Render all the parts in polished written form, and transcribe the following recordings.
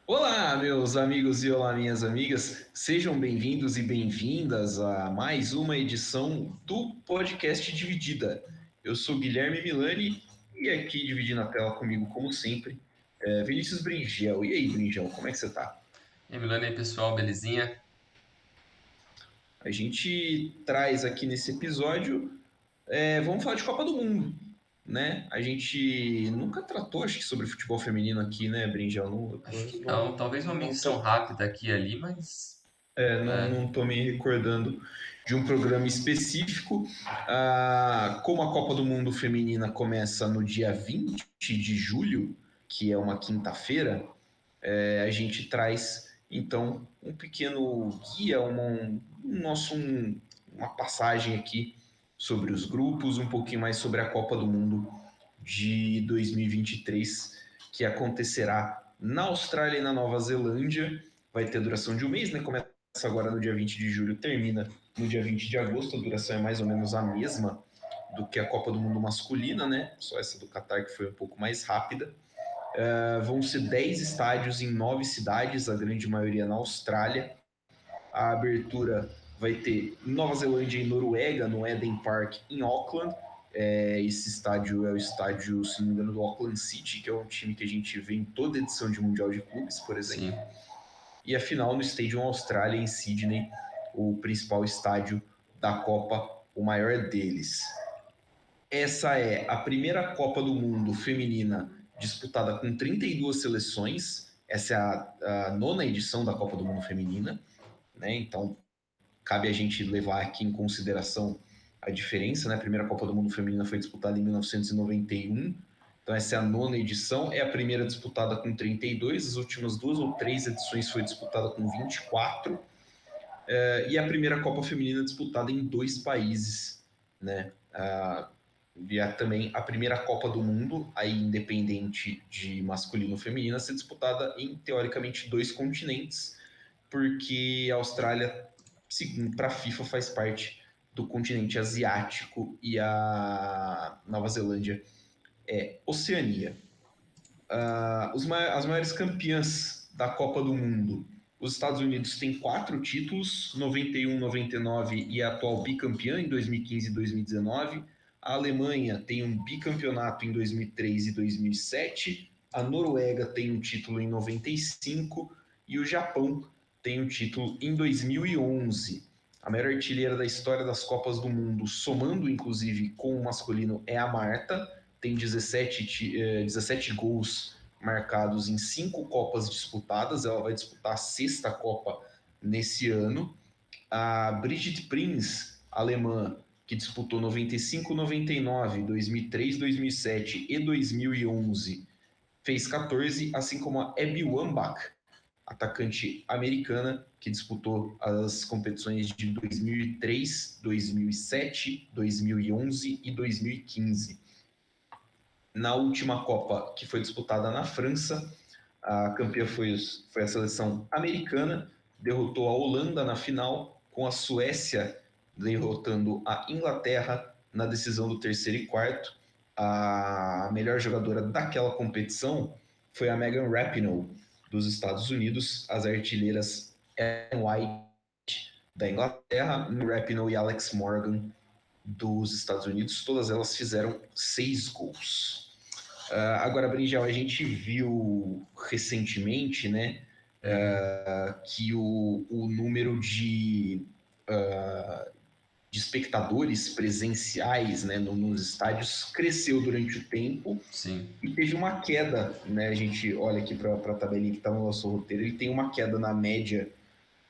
Olá, meus amigos e olá, minhas amigas. Sejam bem-vindos e bem-vindas a mais uma edição do podcast Dividida. Eu sou Guilherme Milani e aqui dividindo a tela comigo, como sempre, Vinícius Bringel. E aí, Bringel, como é que você tá? E aí, Milano, e aí, pessoal, belezinha? A gente traz aqui nesse episódio, vamos falar de Copa do Mundo, né? A gente nunca tratou, acho que, sobre futebol feminino aqui, né, Bringel? Acho que Não, não, talvez uma não menção tô rápida aqui e ali, mas é, Não estou me recordando de um programa específico. Como a Copa do Mundo Feminina começa no dia 20 de julho, que é uma quinta-feira, a gente traz então um pequeno guia, uma passagem aqui sobre os grupos, um pouquinho mais sobre a Copa do Mundo de 2023, que acontecerá na Austrália e na Nova Zelândia. Vai ter duração de um mês, né? Começa agora no dia 20 de julho, termina no dia 20 de agosto. A duração é mais ou menos a mesma do que a Copa do Mundo masculina, né? Só essa do Qatar que foi um pouco mais rápida. Vão ser 10 estádios em 9 cidades, a grande maioria na Austrália. A abertura vai ter Nova Zelândia e Noruega, no Eden Park, em Auckland. Esse estádio é o estádio, se não me engano, do Auckland City, que é um time que a gente vê em toda edição de Mundial de Clubes, por exemplo. sim. E a final no Stadium Austrália, em Sydney, o principal estádio da Copa, o maior deles. Essa é a primeira Copa do Mundo feminina disputada com 32 seleções. Essa é a nona edição da Copa do Mundo feminina, né? Então cabe a gente levar aqui em consideração a diferença, né? A primeira Copa do Mundo feminina foi disputada em 1991, então essa é a nona edição, é a primeira disputada com 32, as últimas duas ou três edições foi disputada com 24, e a primeira Copa feminina disputada em dois países, né? E também a primeira Copa do Mundo, aí independente de masculino ou feminino, a ser disputada em teoricamente dois continentes, porque a Austrália, segundo para a FIFA, faz parte do continente asiático e a Nova Zelândia é Oceania. As maiores campeãs da Copa do Mundo. Os Estados Unidos têm quatro títulos, 91, 99 e a atual bicampeã em 2015 e 2019. A Alemanha tem um bicampeonato em 2003 e 2007. A Noruega tem um título em 95 e o Japão tem um título em 2011. A maior artilheira da história das Copas do Mundo, somando inclusive com o masculino, é a Marta, tem 17 gols marcados em 5 Copas disputadas. Ela vai disputar a sexta Copa nesse ano. A Brigitte Prinz, alemã, que disputou 95, 99, 2003, 2007 e 2011, fez 14, assim como a Abby Wambach, atacante americana, que disputou as competições de 2003, 2007, 2011 e 2015. Na última Copa, que foi disputada na França, a campeã foi a seleção americana, derrotou a Holanda na final, com a Suécia derrotando a Inglaterra na decisão do terceiro e quarto. A melhor jogadora daquela competição foi a Megan Rapinoe, dos Estados Unidos. As artilheiras Ellen White, da Inglaterra, Rapinoe e Alex Morgan, dos Estados Unidos. Todas elas fizeram 6 gols. Agora, Brinjal, a gente viu recentemente, né, Uhum. que o número de espectadores presenciais, né, nos estádios cresceu durante o tempo Sim. e teve uma queda, né? A gente olha aqui para a tabelinha que está no nosso roteiro, ele tem uma queda na média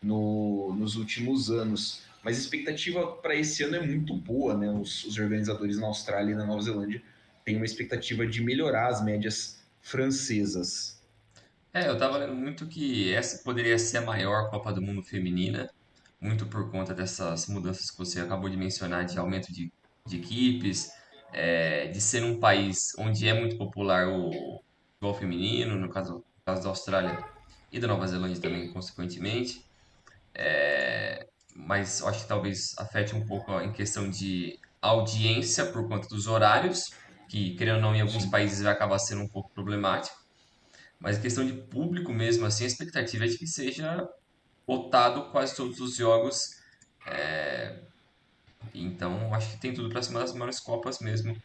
nos últimos anos. Mas a expectativa para esse ano é muito boa, né? Os organizadores na Austrália e na Nova Zelândia têm uma expectativa de melhorar as médias francesas. Eu tava lendo muito que essa poderia ser a maior Copa do Mundo feminina, muito por conta dessas mudanças que você acabou de mencionar de aumento de equipes, de ser um país onde é muito popular o futebol feminino, no caso da Austrália e da Nova Zelândia também, consequentemente. Mas eu acho que talvez afete um pouco em questão de audiência por conta dos horários, que, querendo ou não, em alguns Sim. países vai acabar sendo um pouco problemático. Mas em questão de público mesmo, assim, a expectativa é de que seja lotado quase todos os jogos. Então, acho que tem tudo para ser uma das maiores Copas mesmo.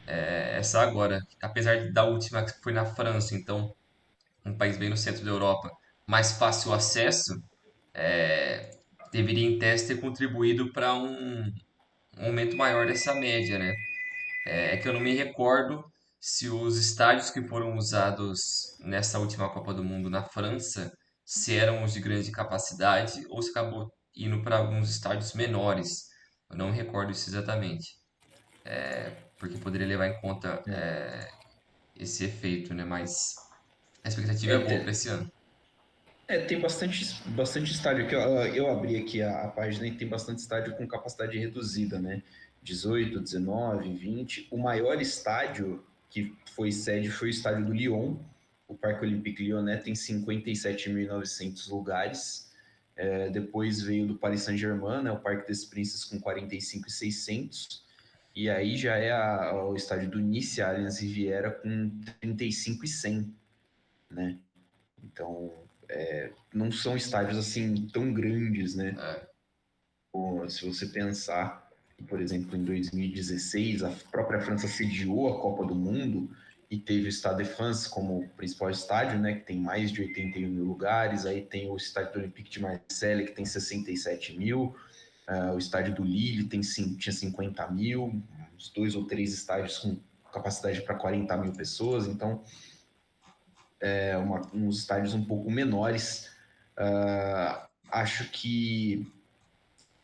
Essa agora, apesar da última que foi na França, então um país bem no centro da Europa, mais fácil acesso, deveria em tese ter contribuído para um aumento maior dessa média, né? É que eu não me recordo se os estádios que foram usados nessa última Copa do Mundo na França, se eram os de grande capacidade ou se acabou indo para alguns estádios menores. Eu não me recordo isso exatamente, porque poderia levar em conta esse efeito, né? Mas a expectativa é É, boa para esse ano. tem bastante estádio aqui. Eu abri aqui a página e tem bastante estádio com capacidade reduzida, né? 18, 19, 20. O maior estádio que foi sede foi o estádio do Lyon. O Parque Olympique Lyonnais tem 57.900 lugares. Depois veio do Paris Saint-Germain, né? O Parque des Princes com 45.600. E aí já é o estádio do Nice, Allianz Riviera, com 35.100, né? Então, não são estádios assim tão grandes, né? É, Se você pensar, por exemplo, em 2016, a própria França sediou a Copa do Mundo e teve o Stade de France como principal estádio, né, que tem mais de 81 mil lugares. Aí tem o Estádio Olympique de Marseille, que tem 67 mil. O estádio do Lille tinha 50 mil. Uns 2 ou 3 estádios com capacidade para 40 mil pessoas. Então, uns estádios um pouco menores. Acho que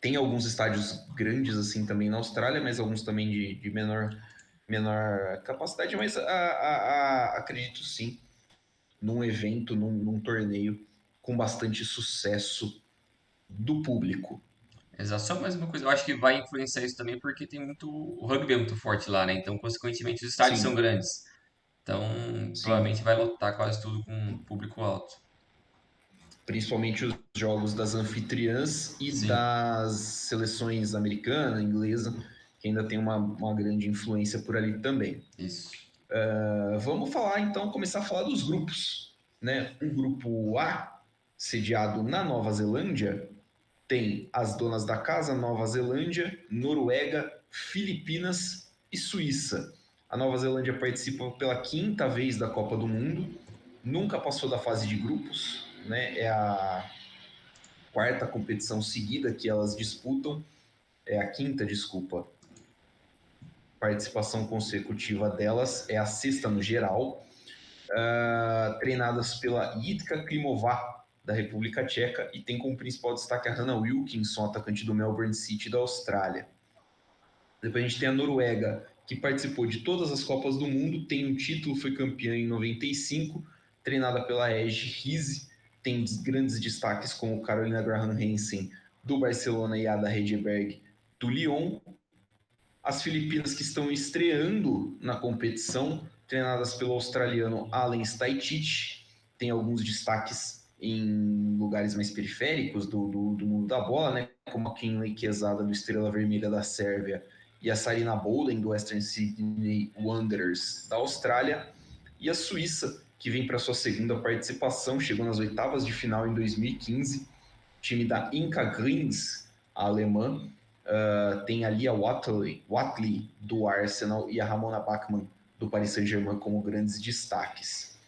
tem alguns estádios grandes assim também na Austrália, mas alguns também de menor capacidade, mas acredito sim num evento, num torneio com bastante sucesso do público. exato. Só mais uma coisa, eu acho que vai influenciar isso também porque tem muito. O rugby é muito forte lá, né? Então, consequentemente, os estádios são Sim, grandes. Então, sim. provavelmente vai lotar quase tudo com público alto. Principalmente os jogos das anfitriãs e Sim, das seleções americana, inglesa, que ainda tem uma grande influência por ali também. isso. Vamos falar então, começar a falar dos grupos, né? O grupo A, sediado na Nova Zelândia, tem as donas da casa, Nova Zelândia, Noruega, Filipinas e Suíça. A Nova Zelândia participa pela 5ª vez da Copa do Mundo, nunca passou da fase de grupos, né? É a 4ª competição seguida que elas disputam, é a 5ª, desculpa, participação consecutiva delas, é a 6ª no geral. Treinadas pela Jitka Klimová, da República Tcheca, e tem como principal destaque a Hannah Wilkinson, atacante do Melbourne City da Austrália. Depois a gente tem a Noruega, que participou de todas as Copas do Mundo, tem um título, foi campeã em 95, treinada pela Ege Riise, tem grandes destaques como Carolina Graham Hansen, do Barcelona, e Ada Hegerberg, do Lyon. As Filipinas, que estão estreando na competição, treinadas pelo australiano Alen Stajcic, tem alguns destaques em lugares mais periféricos do mundo da bola, né? Como a Kinley Quesada, do Estrela Vermelha da Sérvia, e a Sarina Bolden, do Western Sydney Wanderers da Austrália. E a Suíça, que vem para sua segunda participação, chegou nas oitavas de final em 2015, time da Inca Greens, a alemã. Tem ali a Watley do Arsenal e a Ramona Bachmann do Paris Saint-Germain como grandes destaques.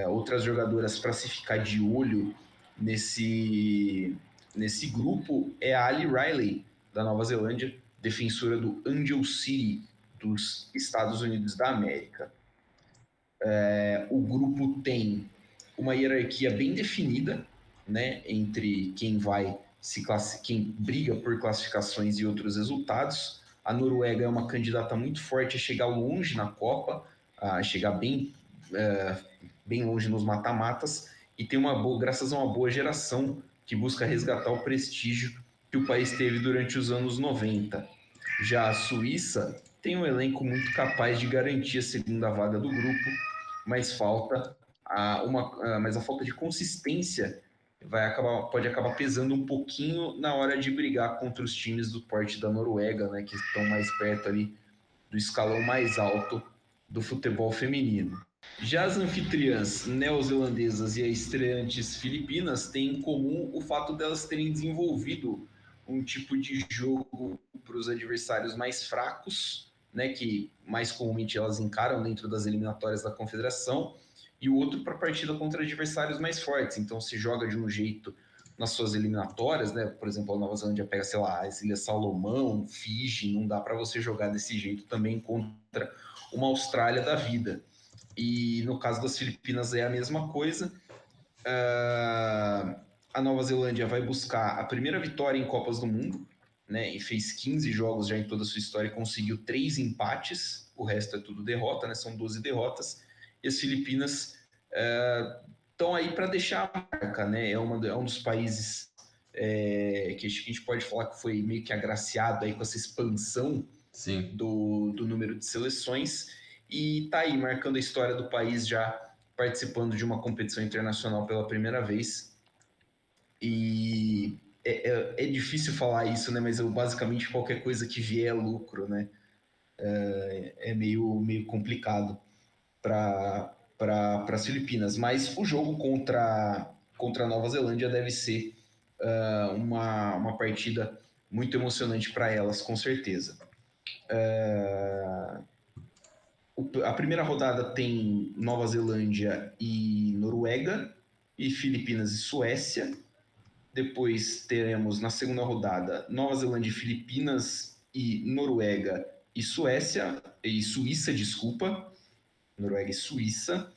Outras jogadoras para se ficar de olho nesse grupo é a Ali Riley, da Nova Zelândia, defensora do Angel City, dos Estados Unidos da América. O grupo tem uma hierarquia bem definida, né, entre quem briga por classificações e outros resultados. A Noruega é uma candidata muito forte a chegar longe na Copa, a chegar bem longe nos mata-matas, e tem graças a uma boa geração que busca resgatar o prestígio que o país teve durante os anos 90. Já a Suíça tem um elenco muito capaz de garantir a segunda vaga do grupo, mas mas a falta de consistência pode acabar pesando um pouquinho na hora de brigar contra os times do porte da Noruega, né, que estão mais perto ali do escalão mais alto do futebol feminino. Já as anfitriãs neozelandesas e as estreantes filipinas têm em comum o fato delas terem desenvolvido um tipo de jogo para os adversários mais fracos, né, que mais comumente elas encaram dentro das eliminatórias da Confederação, e o outro para a partida contra adversários mais fortes. Então se joga de um jeito nas suas eliminatórias, né? Por exemplo, a Nova Zelândia pega, sei lá, as Ilhas Salomão, Fiji, não dá para você jogar desse jeito também contra uma Austrália da vida. E no caso das Filipinas é a mesma coisa. A Nova Zelândia vai buscar a primeira vitória em Copas do Mundo, né? E fez 15 jogos já em toda a sua história e conseguiu 3 empates, o resto é tudo derrota, né? São 12 derrotas. E as Filipinas estão aí para deixar a marca, né? É um dos países que a gente pode falar que foi meio que agraciado aí com essa expansão Sim. do número de seleções e está aí marcando a história do país já participando de uma competição internacional pela primeira vez. E é difícil falar isso, né? Mas basicamente qualquer coisa que vier é lucro, né? É meio complicado para as Filipinas. Mas o jogo contra a Nova Zelândia deve ser uma partida muito emocionante para elas, com certeza. A primeira rodada tem Nova Zelândia e Noruega, e Filipinas e Suécia. Depois teremos na segunda rodada Nova Zelândia e Filipinas e Noruega e Suécia, e Suíça, desculpa, Noruega e Suíça.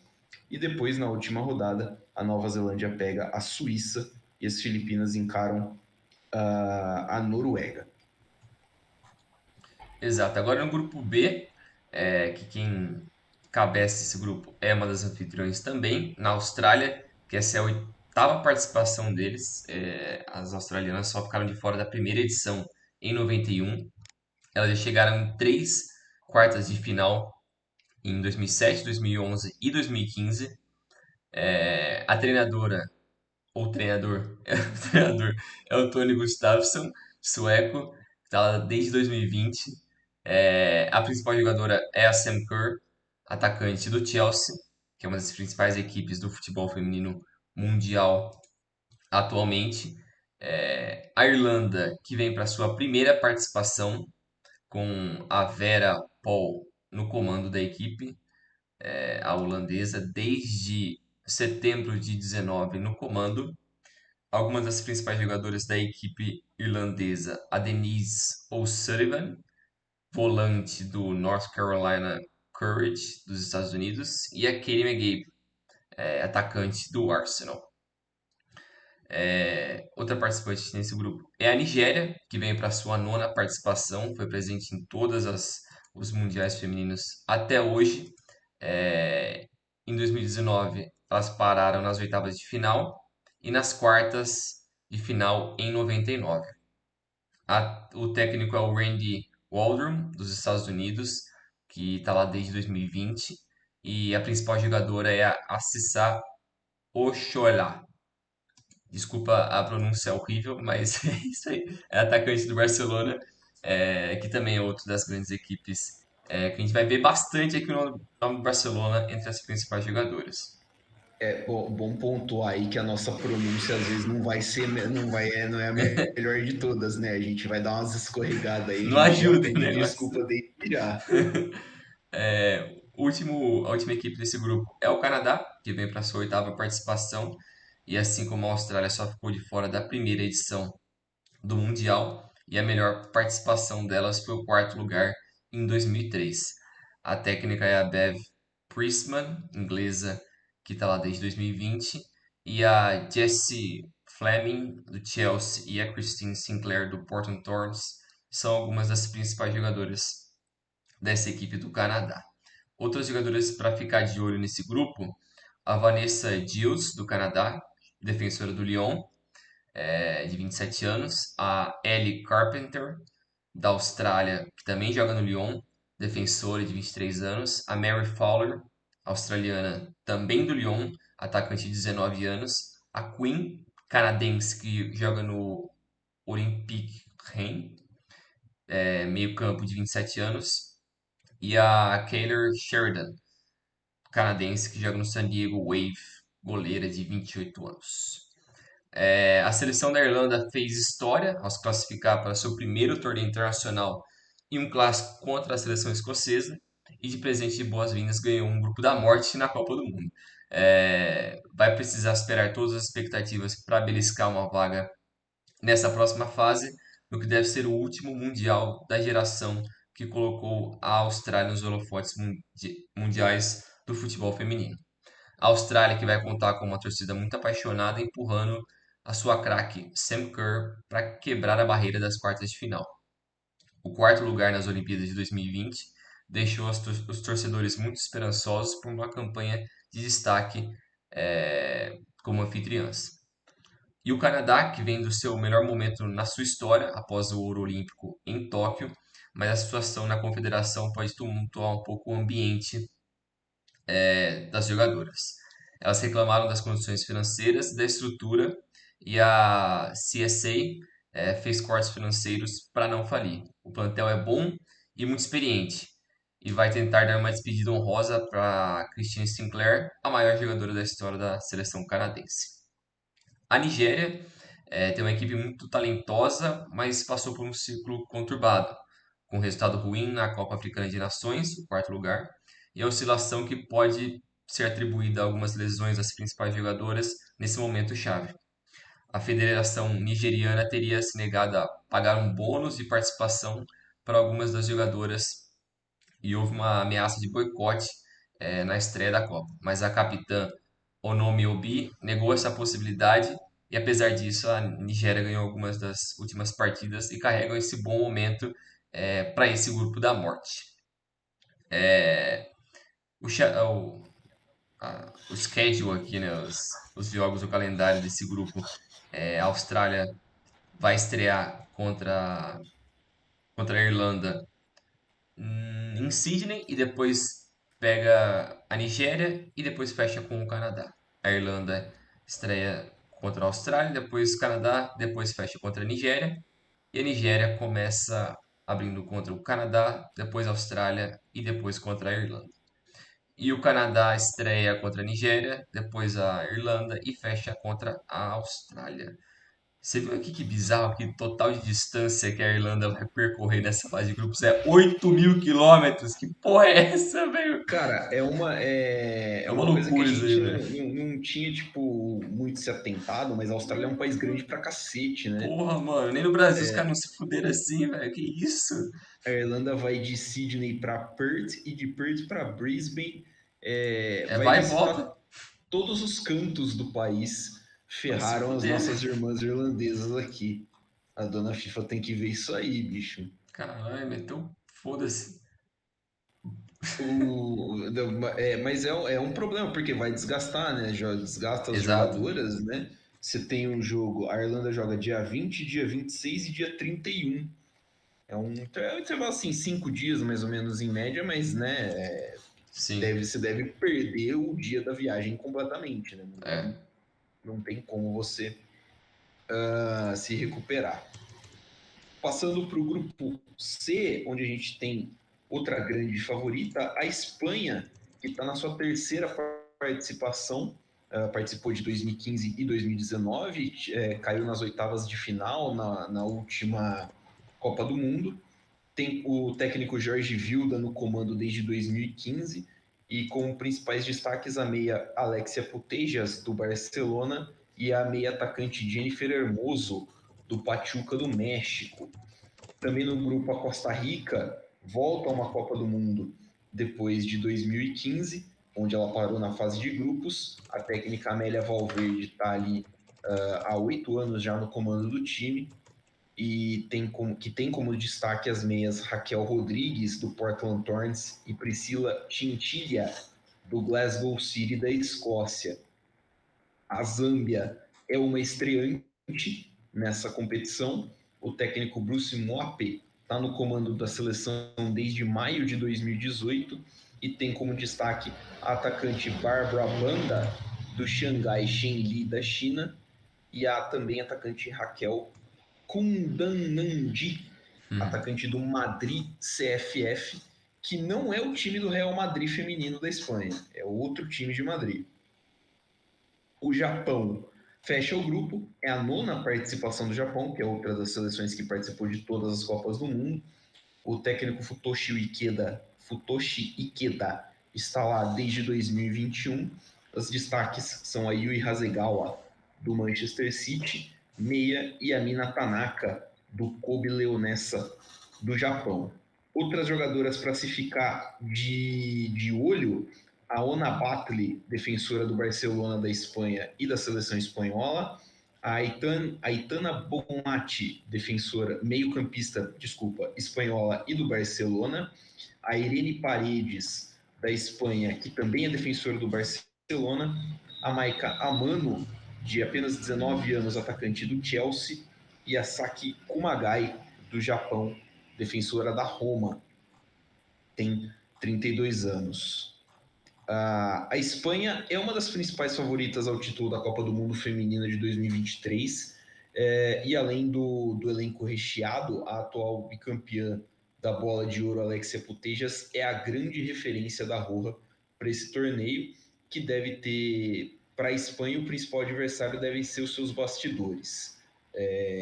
E depois na última rodada a Nova Zelândia pega a Suíça e as Filipinas encaram a Noruega. Exato. Agora no grupo B, que quem cabeça esse grupo é uma das anfitriões também, na Austrália, que essa é a oitava participação deles. As australianas só ficaram de fora da primeira edição em 91. Elas já chegaram em três quartas de final em 2007, 2011 e 2015. A treinadora, ou treinador, o treinador é o Tony Gustafsson, sueco, que está lá desde 2020. A principal jogadora é a Sam Kerr, atacante do Chelsea, que é uma das principais equipes do futebol feminino mundial atualmente. A Irlanda, que vem para sua primeira participação com a Vera Paul no comando da equipe, a holandesa, desde setembro de 19 no comando. Algumas das principais jogadoras da equipe irlandesa, a Denise O'Sullivan, volante do North Carolina Courage dos Estados Unidos, e a Katie McGabe, atacante do Arsenal. Outra participante nesse grupo é a Nigéria, que veio para sua nona participação, foi presente em todas os mundiais femininos até hoje. Em 2019, elas pararam nas oitavas de final e nas quartas de final em 99. O técnico é o Randy Waldrum, dos Estados Unidos, que está lá desde 2020. E a principal jogadora é a Assissa Oshoala. Desculpa a pronúncia horrível, mas é isso aí. É atacante do Barcelona, que também é outra das grandes equipes que a gente vai ver bastante aqui no nome do Barcelona entre as principais jogadoras. Bom pontuar aí que a nossa pronúncia às vezes não vai ser, não é a melhor de todas, né? A gente vai dar umas escorregadas aí, a Não gente já ajuda, pede né? desculpa desde já. A última equipe desse grupo é o Canadá, que vem para sua oitava participação, e assim como a Austrália só ficou de fora da primeira edição do Mundial, e a melhor participação delas foi o quarto lugar em 2003. A técnica é a Bev Priestman, inglesa, que está lá desde 2020, e a Jessie Fleming, do Chelsea, e a Christine Sinclair, do Portland Thorns, são algumas das principais jogadoras dessa equipe do Canadá. Outras jogadoras para ficar de olho nesse grupo, a Vanessa Giles, do Canadá, defensora do Lyon, de 27 anos, a Ellie Carpenter, da Austrália, que também joga no Lyon, defensora de 23 anos, a Mary Fowler, australiana, também do Lyon, atacante de 19 anos, a Queen, canadense, que joga no Olympique Rennes, meio campo de 27 anos, e a Kayler Sheridan, canadense que joga no San Diego Wave, goleira de 28 anos. A seleção da Irlanda fez história ao se classificar para seu primeiro torneio internacional em um clássico contra a seleção escocesa e de presente de boas-vindas ganhou um grupo da morte na Copa do Mundo. Vai precisar superar todas as expectativas para beliscar uma vaga nessa próxima fase, no que deve ser o último Mundial da geração que colocou a Austrália nos holofotes mundiais do futebol feminino. A Austrália que vai contar com uma torcida muito apaixonada empurrando a sua craque Sam Kerr para quebrar a barreira das quartas de final. O quarto lugar nas Olimpíadas de 2020 deixou os torcedores muito esperançosos por uma campanha de destaque como anfitriãs. E o Canadá, que vem do seu melhor momento na sua história após o ouro olímpico em Tóquio, mas a situação na confederação pode tumultuar um pouco o ambiente das jogadoras. Elas reclamaram das condições financeiras, da estrutura e a CSA fez cortes financeiros para não falir. O plantel é bom e muito experiente e vai tentar dar uma despedida honrosa para Christine Sinclair, a maior jogadora da história da seleção canadense. A Nigéria tem uma equipe muito talentosa, mas passou por um ciclo conturbado, com resultado ruim na Copa Africana de Nações, o quarto lugar, e a oscilação que pode ser atribuída a algumas lesões das principais jogadoras nesse momento chave. A Federação Nigeriana teria se negado a pagar um bônus de participação para algumas das jogadoras e houve uma ameaça de boicote na estreia da Copa. Mas a capitã Onomi Obi negou essa possibilidade e apesar disso a Nigéria ganhou algumas das últimas partidas e carrega esse bom momento para esse grupo da morte. O, o schedule aqui, né, os jogos, o calendário desse grupo, a Austrália vai estrear contra a Irlanda em Sydney e depois pega a Nigéria e depois fecha com o Canadá. A Irlanda estreia contra a Austrália, depois Canadá, depois fecha contra a Nigéria e a Nigéria começa abrindo contra o Canadá, depois a Austrália e depois contra a Irlanda. E o Canadá estreia contra a Nigéria, depois a Irlanda e fecha contra a Austrália. Você viu aqui que bizarro, que total de distância que a Irlanda vai percorrer nessa fase de grupos é 8.000 quilômetros. Que porra é essa, velho? Cara, É é uma uma coisa que a loucura isso aí, gente velho. não tinha, tipo, muito se atentado, mas a Austrália é um país grande pra cacete, né? Porra, mano, nem no Brasil os caras não se fuderam assim, velho. Que isso? A Irlanda vai de Sydney para Perth e de Perth para Brisbane. Vai Vai e volta. visitar todos os cantos do país. Vai se Ferraram as fuder, né? nossas irmãs irlandesas aqui. A dona FIFA tem que ver isso aí, bicho. Caralho, meteu foda-se. Mas é um problema, porque vai desgastar, né? Já desgasta as Exato. jogadoras, né? Você tem um jogo, a Irlanda joga dia 20, dia 26 e dia 31. É um intervalo assim, 5 dias mais ou menos em média, mas né, Sim. você deve perder o dia da viagem completamente, né? É. Não tem como você se recuperar. Passando para o grupo C, onde a gente tem outra grande favorita, a Espanha, que está na sua terceira participação, participou de 2015 e 2019, caiu nas oitavas de final na última Copa do Mundo. Tem o técnico Jorge Vilda no comando desde 2015 e com principais destaques a meia Alexia Putellas, do Barcelona, e a meia atacante Jennifer Hermoso, do Pachuca do México. Também no grupo a Costa Rica volta a uma Copa do Mundo depois de 2015, onde ela parou na fase de grupos. A técnica Amélia Valverde está ali há 8 anos já no comando do time e tem como destaque as meias Raquel Rodrigues, do Portland Thorns, e Priscila Chinchilla, do Glasgow City, da Escócia. A Zâmbia é uma estreante nessa competição. O técnico Bruce Moape está no comando da seleção desde maio de 2018 e tem como destaque a atacante Barbara Banda, do Xangai Shenli, da China, e a também atacante Raquel Kundanandi, atacante do Madrid CFF, que não é o time do Real Madrid feminino da Espanha, é outro time de Madrid. O Japão fecha o grupo, é a 9ª participação do Japão, que é outra das seleções que participou de todas as Copas do Mundo. O técnico Futoshi Ikeda está lá desde 2021. Os destaques são a Yui Hasegawa, do Manchester City, meia, e a Mina Tanaka, do Kobe Leonessa, do Japão. Outras jogadoras para se ficar de olho, a Ona Batlle, defensora do Barcelona da Espanha e da seleção espanhola, a Aitana Bonmati, defensora, meio-campista, espanhola e do Barcelona, a Irene Paredes, da Espanha, que também é defensora do Barcelona, a Maika Amano, de apenas 19 anos, atacante do Chelsea, e a Saki Kumagai, do Japão, defensora da Roma, tem 32 anos. A Espanha é uma das principais favoritas ao título da Copa do Mundo Feminina de 2023, e além do elenco recheado, a atual bicampeã da Bola de Ouro, Alexia Putellas, é a grande referência da Roja para esse torneio, que deve ter, para a Espanha, o principal adversário devem ser os seus bastidores.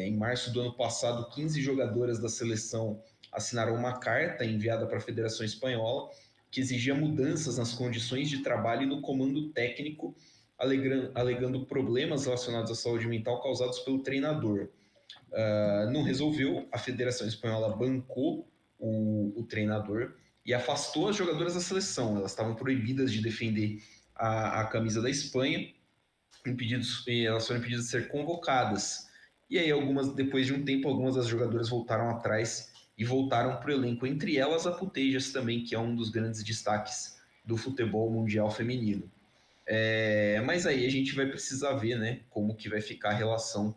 Em março do ano passado, 15 jogadoras da seleção assinaram uma carta enviada para a Federação Espanhola que exigia mudanças nas condições de trabalho e no comando técnico, alegando problemas relacionados à saúde mental causados pelo treinador. Não resolveu, a Federação Espanhola bancou o treinador e afastou as jogadoras da seleção. Elas estavam proibidas de defender a camisa da Espanha, elas foram impedidas de ser convocadas. E aí, depois de um tempo, algumas das jogadoras voltaram atrás e voltaram para o elenco, entre elas a Putellas também, que é um dos grandes destaques do futebol mundial feminino. Mas aí a gente vai precisar ver, né, como que vai ficar a relação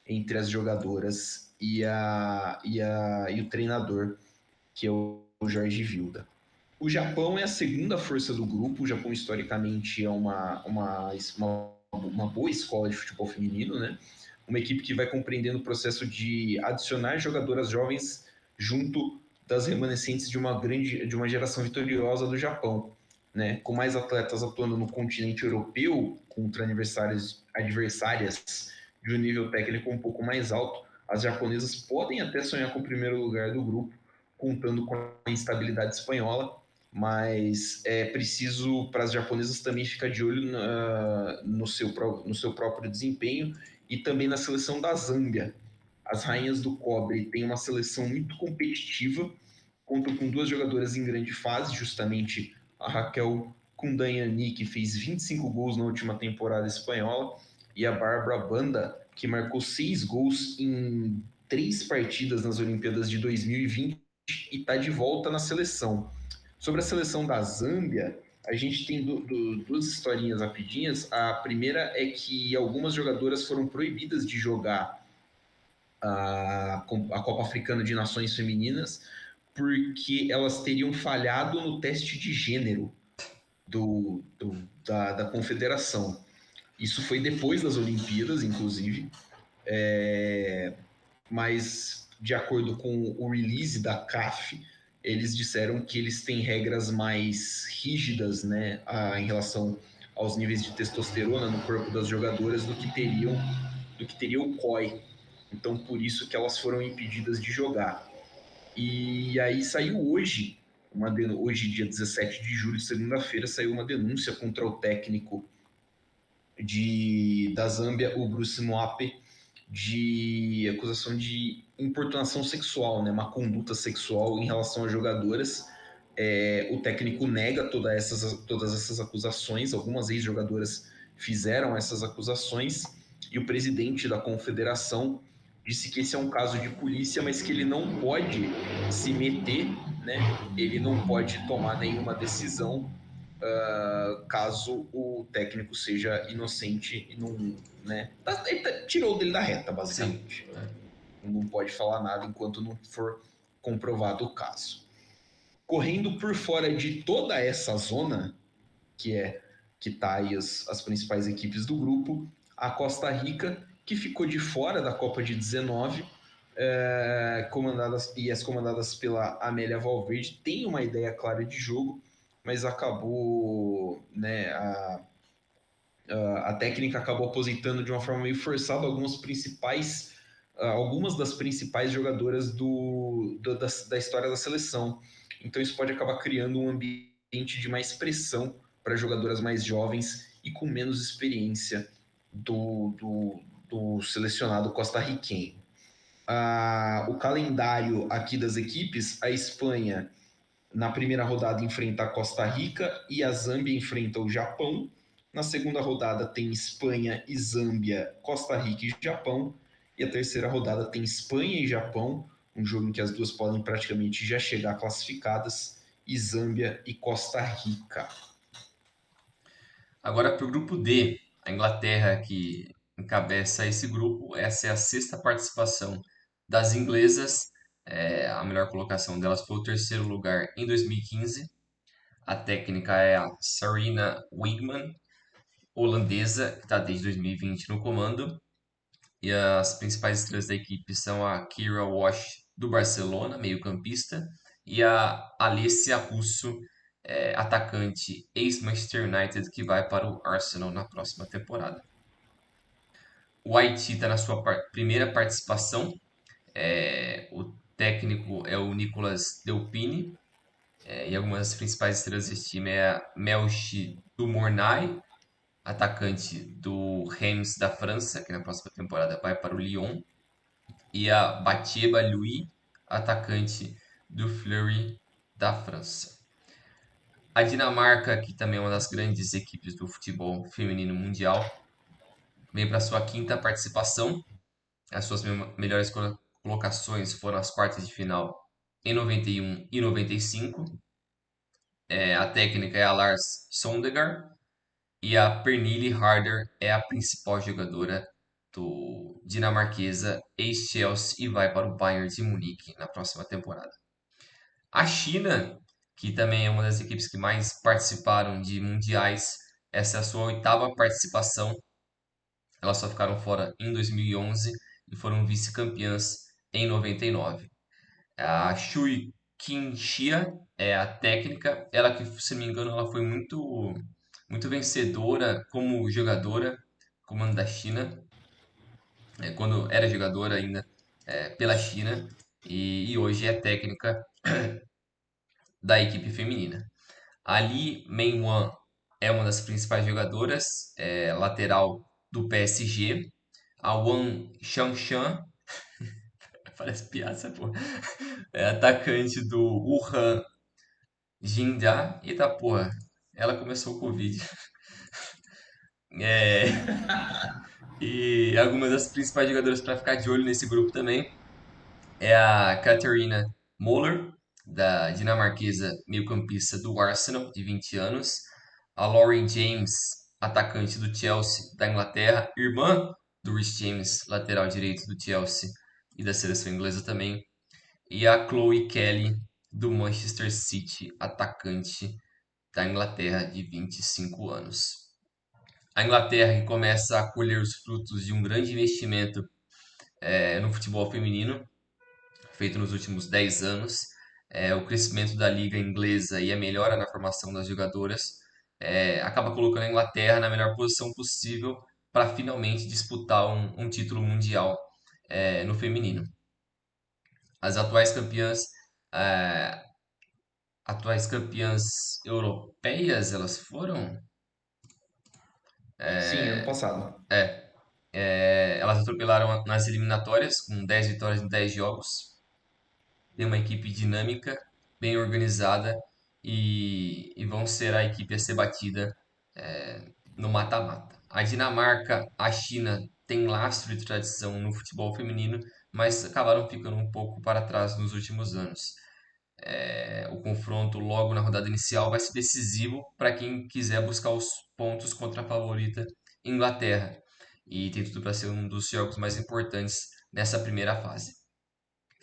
entre as jogadoras e o treinador, que é o Jorge Vilda. O Japão é a segunda força do grupo. O Japão, historicamente, é uma boa escola de futebol feminino, né? Uma equipe que vai compreendendo o processo de adicionar jogadoras jovens junto das remanescentes de uma geração vitoriosa do Japão, né? Com mais atletas atuando no continente europeu contra adversárias de um nível técnico um pouco mais alto, as japonesas podem até sonhar com o primeiro lugar do grupo, contando com a instabilidade espanhola, mas é preciso para as japonesas também ficar de olho no seu próprio desempenho e também na seleção da Zâmbia. As Rainhas do Cobre têm uma seleção muito competitiva, contam com 2 jogadoras em grande fase, justamente a Raquel Kundanhani, que fez 25 gols na última temporada espanhola, e a Bárbara Banda, que marcou 6 gols em 3 partidas nas Olimpíadas de 2020 e está de volta na seleção. Sobre a seleção da Zâmbia, a gente tem 2 historinhas rapidinhas. A primeira é que algumas jogadoras foram proibidas de jogar a Copa Africana de Nações Femininas porque elas teriam falhado no teste de gênero da confederação. Isso foi depois das Olimpíadas, inclusive, mas de acordo com o release da CAF, eles disseram que eles têm regras mais rígidas, né, em relação aos níveis de testosterona no corpo das jogadoras do que teria o COI. Então, por isso que elas foram impedidas de jogar. E aí saiu hoje, dia 17 de julho, segunda-feira, saiu uma denúncia contra o técnico da Zâmbia, o Bruce Moape, de acusação de importunação sexual, né, uma conduta sexual em relação a jogadoras. O técnico nega todas essas acusações. Algumas ex-jogadoras fizeram essas acusações e o presidente da confederação disse que esse é um caso de polícia, mas que ele não pode se meter, né? Ele não pode tomar nenhuma decisão caso o técnico seja inocente e não, né? Ele tirou dele da reta, basicamente. Não pode falar nada enquanto não for comprovado o caso. Correndo por fora de toda essa zona, que está aí as principais equipes do grupo, a Costa Rica, que ficou de fora da Copa de 19, as comandadas pela Amélia Valverde têm uma ideia clara de jogo, mas acabou, né, a técnica acabou aposentando de uma forma meio forçada algumas das principais jogadoras da história da seleção. Então isso pode acabar criando um ambiente de mais pressão para jogadoras mais jovens e com menos experiência do selecionado costarriquenho. O calendário aqui das equipes, a Espanha na primeira rodada enfrenta a Costa Rica e a Zâmbia enfrenta o Japão. Na segunda rodada tem Espanha e Zâmbia, Costa Rica e Japão. E a terceira rodada tem Espanha e Japão, um jogo em que as duas podem praticamente já chegar classificadas, e Zâmbia e Costa Rica. Agora para o grupo D, a Inglaterra que encabeça esse grupo, essa é a sexta participação das inglesas. A melhor colocação delas foi o terceiro lugar em 2015. A técnica é a Sarina Wiegman, holandesa, que está desde 2020 no comando. E as principais estrelas da equipe são a Kira Walsh, do Barcelona, meio-campista, e a Alessia Russo, atacante ex-Manchester United, que vai para o Arsenal na próxima temporada. O Haiti está na sua primeira participação. O técnico é o Nicolas Delpini, e algumas das principais estrelas desse time é a Melchi Dumornay, atacante do Reims da França, que na próxima temporada vai para o Lyon, e a Batieba Louis, atacante do Fleury da França. A Dinamarca, que também é uma das grandes equipes do futebol feminino mundial, vem para sua quinta participação. As suas melhores colocações foram as quartas de final em 91 e 95. A técnica é a Lars Sondegaard e a Pernille Harder é a principal jogadora do dinamarquesa, ex-Chelsea, e vai para o Bayern de Munique na próxima temporada. A China, que também é uma das equipes que mais participaram de mundiais, essa é a sua oitava participação. Elas só ficaram fora em 2011 e foram vice-campeãs em 99. A Shui Qingxia é a técnica. Ela que, se não me engano, ela foi muito vencedora como jogadora, comando da China, quando era jogadora ainda pela China, e hoje é técnica da equipe feminina. A Li Mengwan é uma das principais jogadoras, lateral do PSG. A Wang Shangshan, parece piada essa porra, é atacante do Wuhan Jinja. Eita porra, ela começou o Covid. É, e algumas das principais jogadoras para ficar de olho nesse grupo também é a Katarina Moller, da dinamarquesa meio-campista do Arsenal, de 20 anos. A Lauren James, atacante do Chelsea, da Inglaterra, irmã do Rhys James, lateral direito do Chelsea e da seleção inglesa também. E a Chloe Kelly, do Manchester City, atacante da Inglaterra, de 25 anos. A Inglaterra que começa a colher os frutos de um grande investimento no futebol feminino, feito nos últimos 10 anos. O crescimento da liga inglesa e a melhora na formação das jogadoras acaba colocando a Inglaterra na melhor posição possível para finalmente disputar um título mundial no feminino. As eh, atuais campeãs europeias, elas foram Sim, ano passado. elas atropelaram nas eliminatórias com 10 vitórias em 10 jogos. Tem uma equipe dinâmica, bem organizada e vão ser a equipe a ser batida no mata-mata. A Dinamarca, a China tem lastro de tradição no futebol feminino, mas acabaram ficando um pouco para trás nos últimos anos. O confronto logo na rodada inicial vai ser decisivo para quem quiser buscar os pontos contra a favorita Inglaterra. E tem tudo para ser um dos jogos mais importantes nessa primeira fase.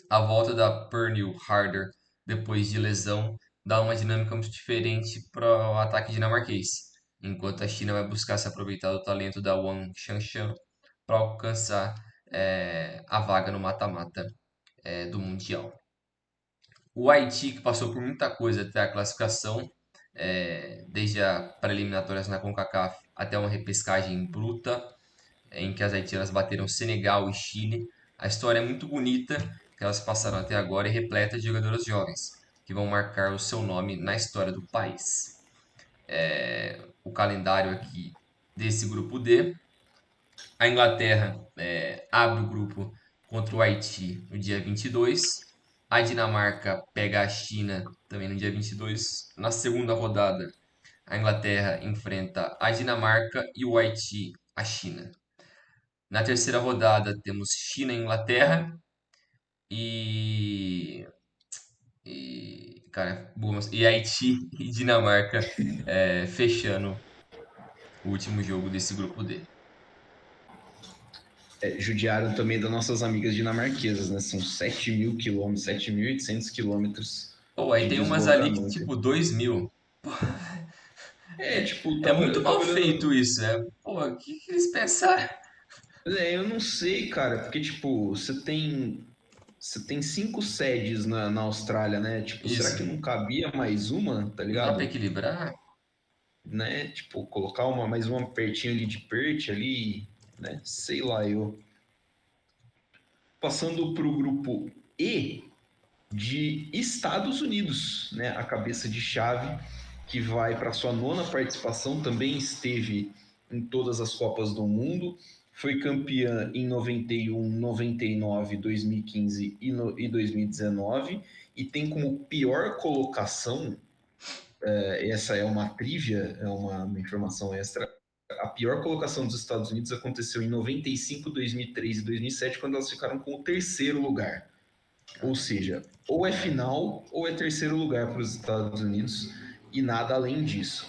A volta da Pernille Harder depois de lesão dá uma dinâmica muito diferente para o ataque dinamarquês, enquanto a China vai buscar se aproveitar do talento da Wang Shangshan para alcançar a vaga no mata-mata do Mundial. O Haiti, que passou por muita coisa até a classificação, desde a pré-eliminatórias na CONCACAF até uma repescagem bruta, em que as haitianas bateram Senegal e Chile. A história é muito bonita que elas passaram até agora e repleta de jogadoras jovens, que vão marcar o seu nome na história do país. O calendário aqui desse grupo D. A Inglaterra abre o grupo contra o Haiti no dia 22. A Dinamarca pega a China também no dia 22. Na segunda rodada, a Inglaterra enfrenta a Dinamarca e o Haiti a China. Na terceira rodada, temos China e Inglaterra e. Cara, e Haiti e Dinamarca fechando o último jogo desse grupo D. Judiaram também das nossas amigas dinamarquesas, né? São 7.000 quilômetros, 7.800 quilômetros Pô, aí de tem umas ali que, deslocamento. tipo, 2.000. Tipo, É tava, muito eu tava mal feito olhando. isso. Pô, o que eles pensaram? Eu não sei, cara, porque, tipo, você tem 5 sedes na Austrália, né? Tipo, será Isso. que não cabia mais uma, tá Não dá pra ligado? equilibrar? Né? Tipo, colocar mais uma pertinho ali de Perth ali, né? Sei lá, eu. Passando pro grupo E de Estados Unidos, né? A cabeça de chave que vai para sua nona participação, também esteve em todas as Copas do Mundo, foi campeã em 91, 99, 2015 e 2019 e tem como pior colocação, essa é uma trivia, é uma informação extra, a pior colocação dos Estados Unidos aconteceu em 95, 2003 e 2007, quando elas ficaram com o terceiro lugar. Ou seja, ou é final ou é terceiro lugar para os Estados Unidos e nada além disso.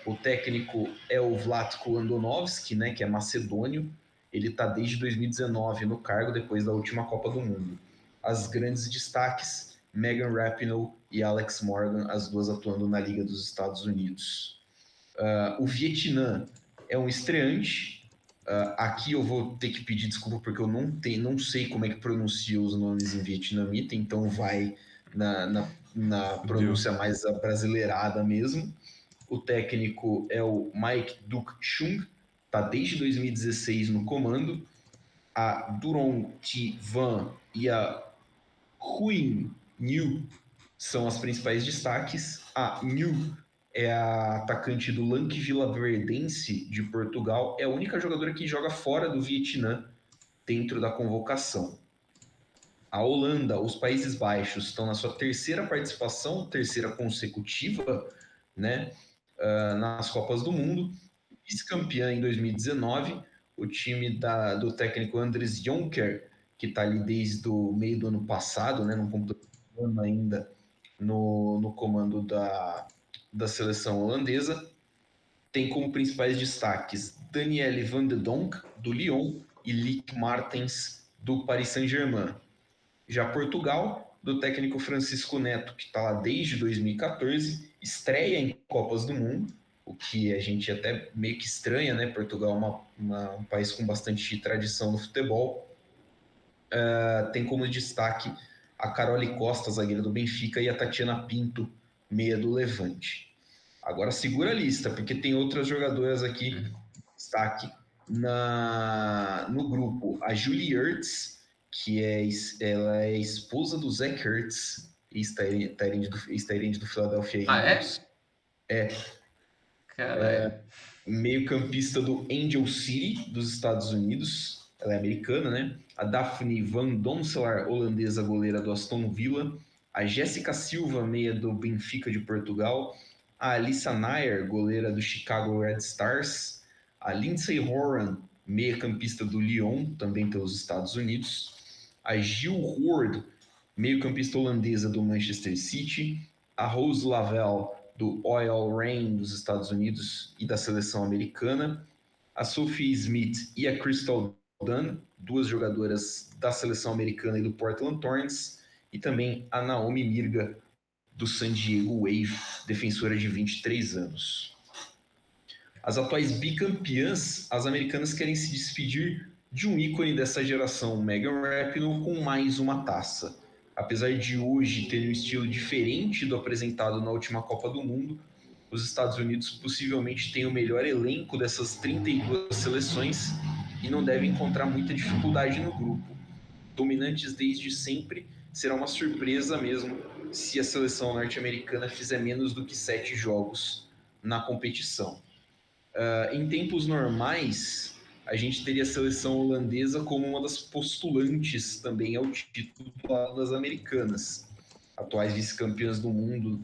O técnico é o Vlatko Andonovski, né, que é macedônio. Ele está desde 2019 no cargo, depois da última Copa do Mundo. As grandes destaques, Megan Rapinoe e Alex Morgan, as duas atuando na Liga dos Estados Unidos. O Vietnã é um estreante. Aqui eu vou ter que pedir desculpa porque eu não sei como é que pronuncia os nomes em vietnamita, então vai na Fudeu. pronúncia mais abrasileirada mesmo. O técnico é o Mike Duc Chung, está desde 2016 no comando. A Duron Thi Van e a Huyen New são as principais destaques. A New é a atacante do Lanque Vilaverdense de Portugal. É a única jogadora que joga fora do Vietnã dentro da convocação. A Holanda, os Países Baixos, estão na sua terceira participação, terceira consecutiva, né, nas Copas do Mundo. Vice-campeã em 2019, o time do técnico Andres Jonker, que está ali desde o meio do ano passado, né, não completou um ano ainda no comando da seleção holandesa. Tem como principais destaques Danielle Van de Donk, do Lyon, e Lick Martens, do Paris Saint-Germain. Já Portugal, do técnico Francisco Neto, que está lá desde 2014, estreia em Copas do Mundo, o que a gente até meio que estranha, né? Portugal é um país com bastante tradição no futebol. Tem como destaque a Carole Costa, zagueira do Benfica, e a Tatiana Pinto, meia do Levante. Agora segura a lista, porque tem outras jogadoras aqui Uhum. destaque no grupo. A Julie Ertz, que ela é esposa do Zach Ertz, ex-Tyrande do Philadelphia Ah, é? Eagles. É Caralho. meio-campista do Angel City, dos Estados Unidos. Ela é americana, né? A Daphne Van Donselaar, holandesa, goleira do Aston Villa. A Jéssica Silva, meia do Benfica de Portugal. A Alyssa Nair, goleira do Chicago Red Stars. A Lindsay Horan, meia-campista do Lyon, também pelos Estados Unidos. A Jill Hoard, meio-campista holandesa do Manchester City. A Rose Lavelle, do Oil Reign dos Estados Unidos e da seleção americana. A Sophie Smith e a Crystal Dunn, duas jogadoras da seleção americana e do Portland Thorns. E também a Naomi Mirga, do San Diego Wave, defensora de 23 anos. As atuais bicampeãs, as americanas querem se despedir de um ícone dessa geração, Megan Rapinoe, com mais uma taça. Apesar de hoje ter um estilo diferente do apresentado na última Copa do Mundo, os Estados Unidos possivelmente têm o melhor elenco dessas 32 seleções e não devem encontrar muita dificuldade no grupo. Dominantes desde sempre, será uma surpresa mesmo se a seleção norte-americana fizer menos do que 7 jogos na competição. Em tempos normais, a gente teria a seleção holandesa como uma das postulantes também ao título das americanas, atuais vice-campeãs do mundo,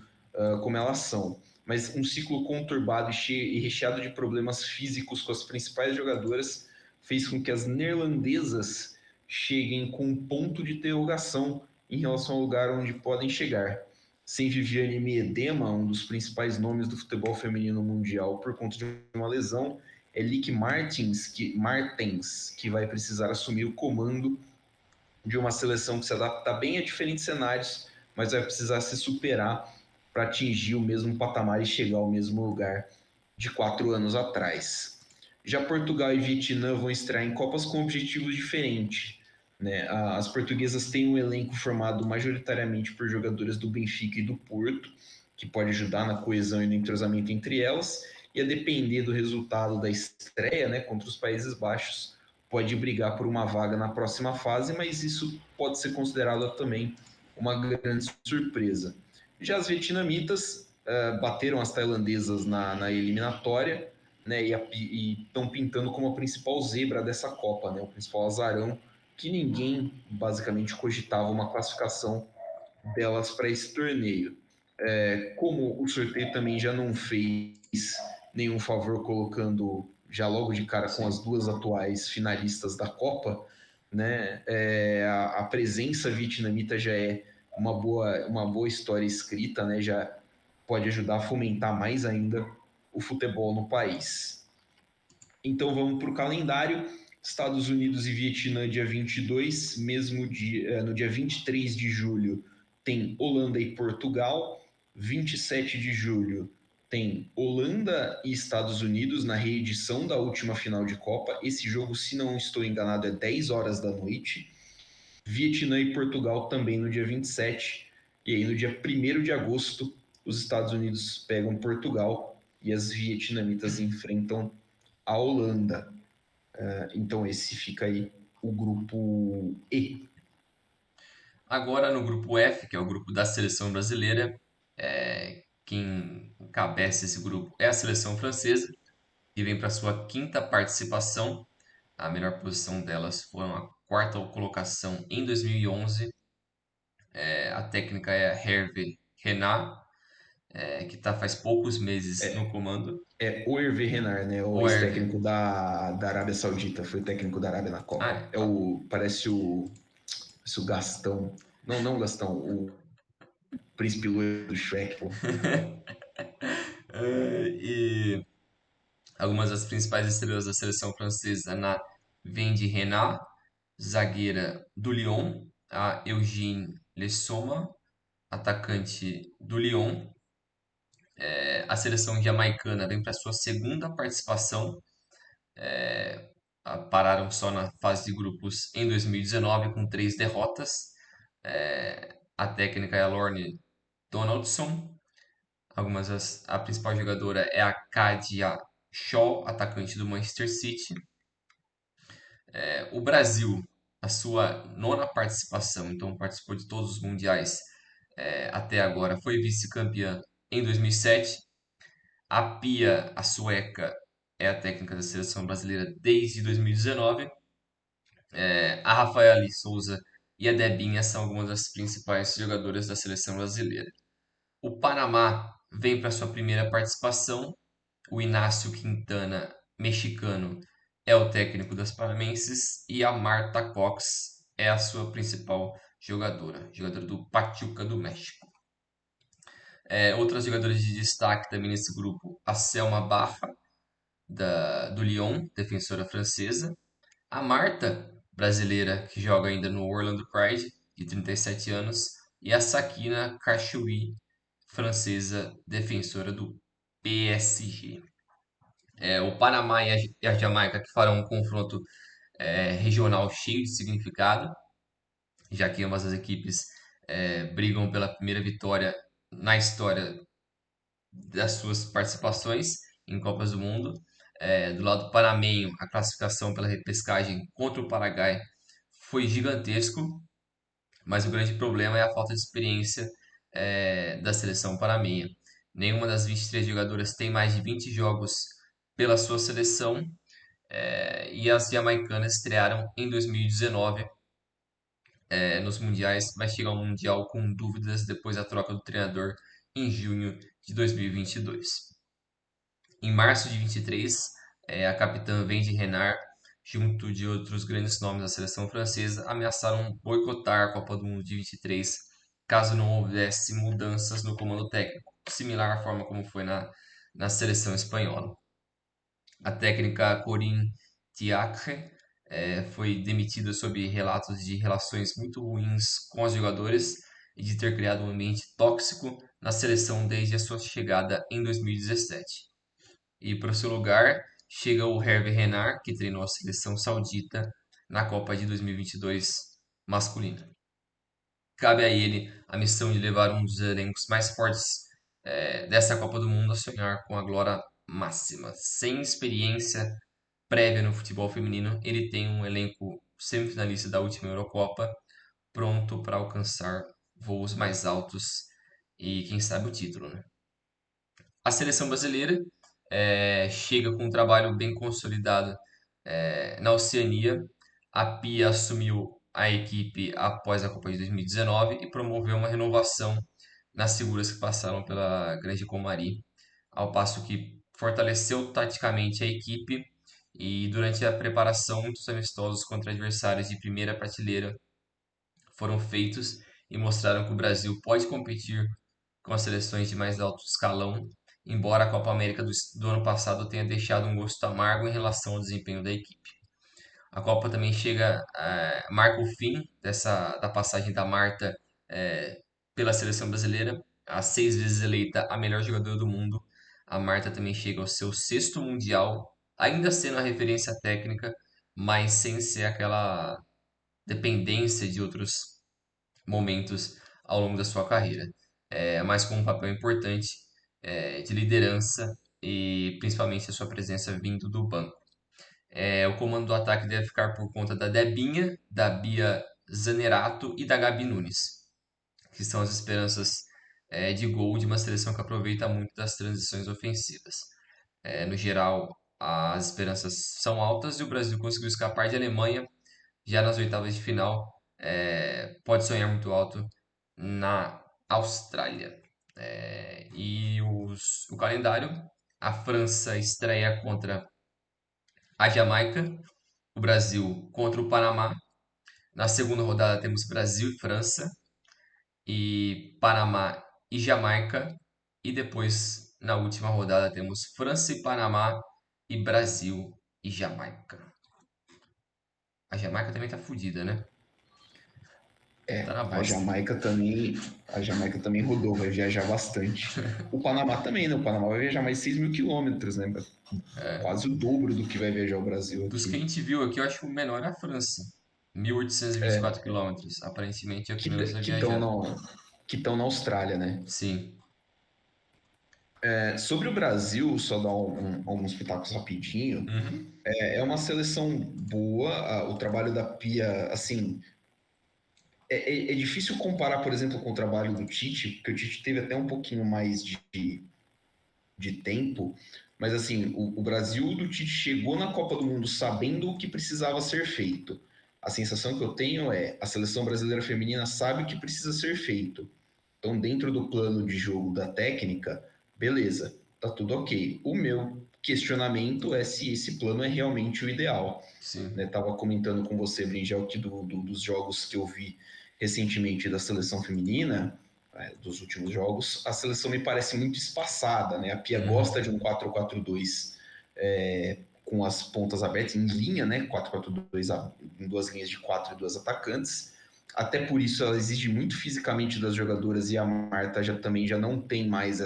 como elas são. Mas um ciclo conturbado e recheado de problemas físicos com as principais jogadoras fez com que as neerlandesas cheguem com um ponto de interrogação em relação ao lugar onde podem chegar. Sem Viviane Miedema, um dos principais nomes do futebol feminino mundial por conta de uma lesão, é Lick Martens, que vai precisar assumir o comando de uma seleção que se adapta bem a diferentes cenários, mas vai precisar se superar para atingir o mesmo patamar e chegar ao mesmo lugar de 4 anos atrás. Já Portugal e Vietnã vão estrear em Copas com objetivos diferentes. Né? As portuguesas têm um elenco formado majoritariamente por jogadoras do Benfica e do Porto, que pode ajudar na coesão e no entrosamento entre elas, e a depender do resultado da estreia, né, contra os Países Baixos, pode brigar por uma vaga na próxima fase, mas isso pode ser considerado também uma grande surpresa. Já as vietnamitas bateram as tailandesas na eliminatória, né, e estão pintando como a principal zebra dessa Copa, né, o principal azarão, que ninguém basicamente cogitava uma classificação delas para esse torneio. Como o sorteio também já não fez nenhum favor colocando já logo de cara com Sim. as duas atuais finalistas da Copa, né? A presença vietnamita já é uma boa história escrita, né? Já pode ajudar a fomentar mais ainda o futebol no país. Então vamos para o calendário. Estados Unidos e Vietnã, dia 22, mesmo dia, no dia 23 de julho, tem Holanda e Portugal. 27 de julho tem Holanda e Estados Unidos na reedição da última final de Copa. Esse jogo, se não estou enganado, é 10 horas da noite. Vietnã e Portugal também no dia 27. E aí, no dia 1º de agosto, os Estados Unidos pegam Portugal e as vietnamitas enfrentam a Holanda. Então, esse fica aí o grupo E. Agora no grupo F, que é o grupo da seleção brasileira, quem encabeça esse grupo é a seleção francesa, que vem para sua quinta participação. A melhor posição delas foi a quarta colocação em 2011. A técnica é a Hervé Renard, que está faz poucos meses no comando. É o Hervé Renard, né? O O Hervé. ex-técnico da Arábia Saudita. Foi o técnico da Arábia na Copa. Ah, Parece o Gastão. Não, não o Gastão. O príncipe loiro do Shrek, pô. e algumas das principais estrelas da seleção francesa vêm de Renard, zagueira do Lyon, a Eugène Le Sommer, atacante do Lyon. A seleção jamaicana vem para sua segunda participação. Pararam só na fase de grupos em 2019 com 3 derrotas. A técnica é a Lorne Donaldson. A principal jogadora é a Kadia Shaw, atacante do Manchester City. O Brasil, a sua nona participação, então participou de todos os mundiais até agora, foi vice-campeã em 2007. A Pia, a sueca, é a técnica da seleção brasileira desde 2019. A Rafaela Souza e a Debinha são algumas das principais jogadoras da seleção brasileira. O Panamá vem para sua primeira participação. O Inácio Quintana, mexicano, é o técnico das Panamenses. E a Marta Cox é a sua principal jogadora do Pachuca do México. Outras jogadoras de destaque também nesse grupo: a Selma Barra, do Lyon, defensora francesa. A Marta, brasileira, que joga ainda no Orlando Pride, de 37 anos. E a Sakina Karchoui, francesa, defensora do PSG. O Panamá e a Jamaica que farão um confronto regional cheio de significado, já que ambas as equipes brigam pela primeira vitória na história das suas participações em Copas do Mundo. Do lado panamenho, a classificação pela repescagem contra o Paraguai foi gigantesco, mas o grande problema é a falta de experiência da seleção panamenha. Nenhuma das 23 jogadoras tem mais de 20 jogos pela sua seleção, e as jamaicanas estrearam em 2019 nos mundiais, mas chegam ao Mundial com dúvidas depois da troca do treinador em junho de 2022. Em março de 23, a capitã Wendy Renard, junto de outros grandes nomes da seleção francesa, ameaçaram boicotar a Copa do Mundo de 23 caso não houvesse mudanças no comando técnico, similar à forma como foi na seleção espanhola. A técnica Corinne Diacre foi demitida sob relatos de relações muito ruins com os jogadores e de ter criado um ambiente tóxico na seleção desde a sua chegada em 2017. E para o seu lugar chega o Hervé Renard, que treinou a seleção saudita na Copa de 2022 masculina. Cabe a ele a missão de levar um dos elencos mais fortes dessa Copa do Mundo a sonhar com a glória máxima. Sem experiência prévia no futebol feminino, ele tem um elenco semifinalista da última Eurocopa, pronto para alcançar voos mais altos e, quem sabe, o título, né? A seleção brasileira chega com um trabalho bem consolidado na Oceania. A Pia assumiu a equipe após a Copa de 2019 e promoveu uma renovação nas figuras que passaram pela Grande Comari, ao passo que fortaleceu taticamente a equipe e durante a preparação muitos amistosos contra adversários de primeira prateleira foram feitos e mostraram que o Brasil pode competir com as seleções de mais alto escalão, embora a Copa América do ano passado tenha deixado um gosto amargo em relação ao desempenho da equipe. A Copa também marca o fim da passagem da Marta pela seleção brasileira, a 6 vezes eleita a melhor jogadora do mundo. A Marta também chega ao seu 6º Mundial, ainda sendo a referência técnica, mas sem ser aquela dependência de outros momentos ao longo da sua carreira, mas com um papel importante de liderança e principalmente a sua presença vindo do banco. O comando do ataque deve ficar por conta da Debinha, da Bia Zanerato e da Gabi Nunes, que são as esperanças de gol de uma seleção que aproveita muito das transições ofensivas. No geral, as esperanças são altas e o Brasil conseguiu escapar de Alemanha já nas oitavas de final. Pode sonhar muito alto na Austrália. O calendário: a França estreia contra a Jamaica, o Brasil contra o Panamá. Na segunda rodada temos Brasil e França, e Panamá e Jamaica. E depois, na última rodada, temos França e Panamá e Brasil e Jamaica. A Jamaica também tá fodida, né? Tá na A bosta. Jamaica também, a Jamaica também rodou, vai viajar bastante. O Panamá também, né? O Panamá vai viajar mais 6 mil quilômetros, né? Quase o dobro do que vai viajar o Brasil Dos que a aqui. gente viu aqui, eu acho que o menor é a França. 1.824 quilômetros. Aparentemente é o que menos vai Que estão viajar. na Austrália, né? Sim. Sobre o Brasil, só dar alguns pitacos rapidinho. Uhum. É uma seleção boa. O trabalho da Pia, assim, é difícil comparar, por exemplo, com o trabalho do Tite, porque o Tite teve até um pouquinho mais de tempo, mas assim, o Brasil do Tite chegou na Copa do Mundo sabendo o que precisava ser feito. A sensação que eu tenho é a seleção brasileira feminina sabe o que precisa ser feito. Então, dentro do plano de jogo da técnica, beleza, tá tudo ok. O meu questionamento é se esse plano é realmente o ideal. Sim. Né? Tava comentando com você, Brinjel, que dos jogos que eu vi recentemente da seleção feminina, dos últimos jogos, a seleção me parece muito espaçada, né? A Pia Uhum. gosta de um 4-4-2 com as pontas abertas em linha, né? 4-4-2 em 2 linhas de 4 e 2 atacantes. Até por isso ela exige muito fisicamente das jogadoras e a Marta também já não tem mais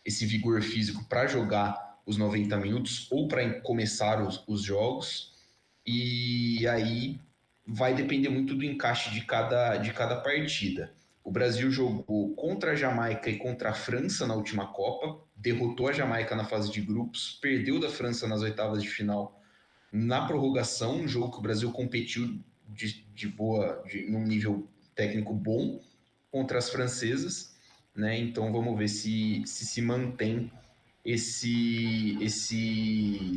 esse vigor físico para jogar os 90 minutos ou para começar os jogos. e aí vai depender muito do encaixe de cada partida. O Brasil jogou contra a Jamaica e contra a França na última Copa, derrotou a Jamaica na fase de grupos, perdeu da França nas oitavas de final na prorrogação, um jogo que o Brasil competiu de boa, num nível técnico bom contra as francesas, né? Então vamos ver se mantém esse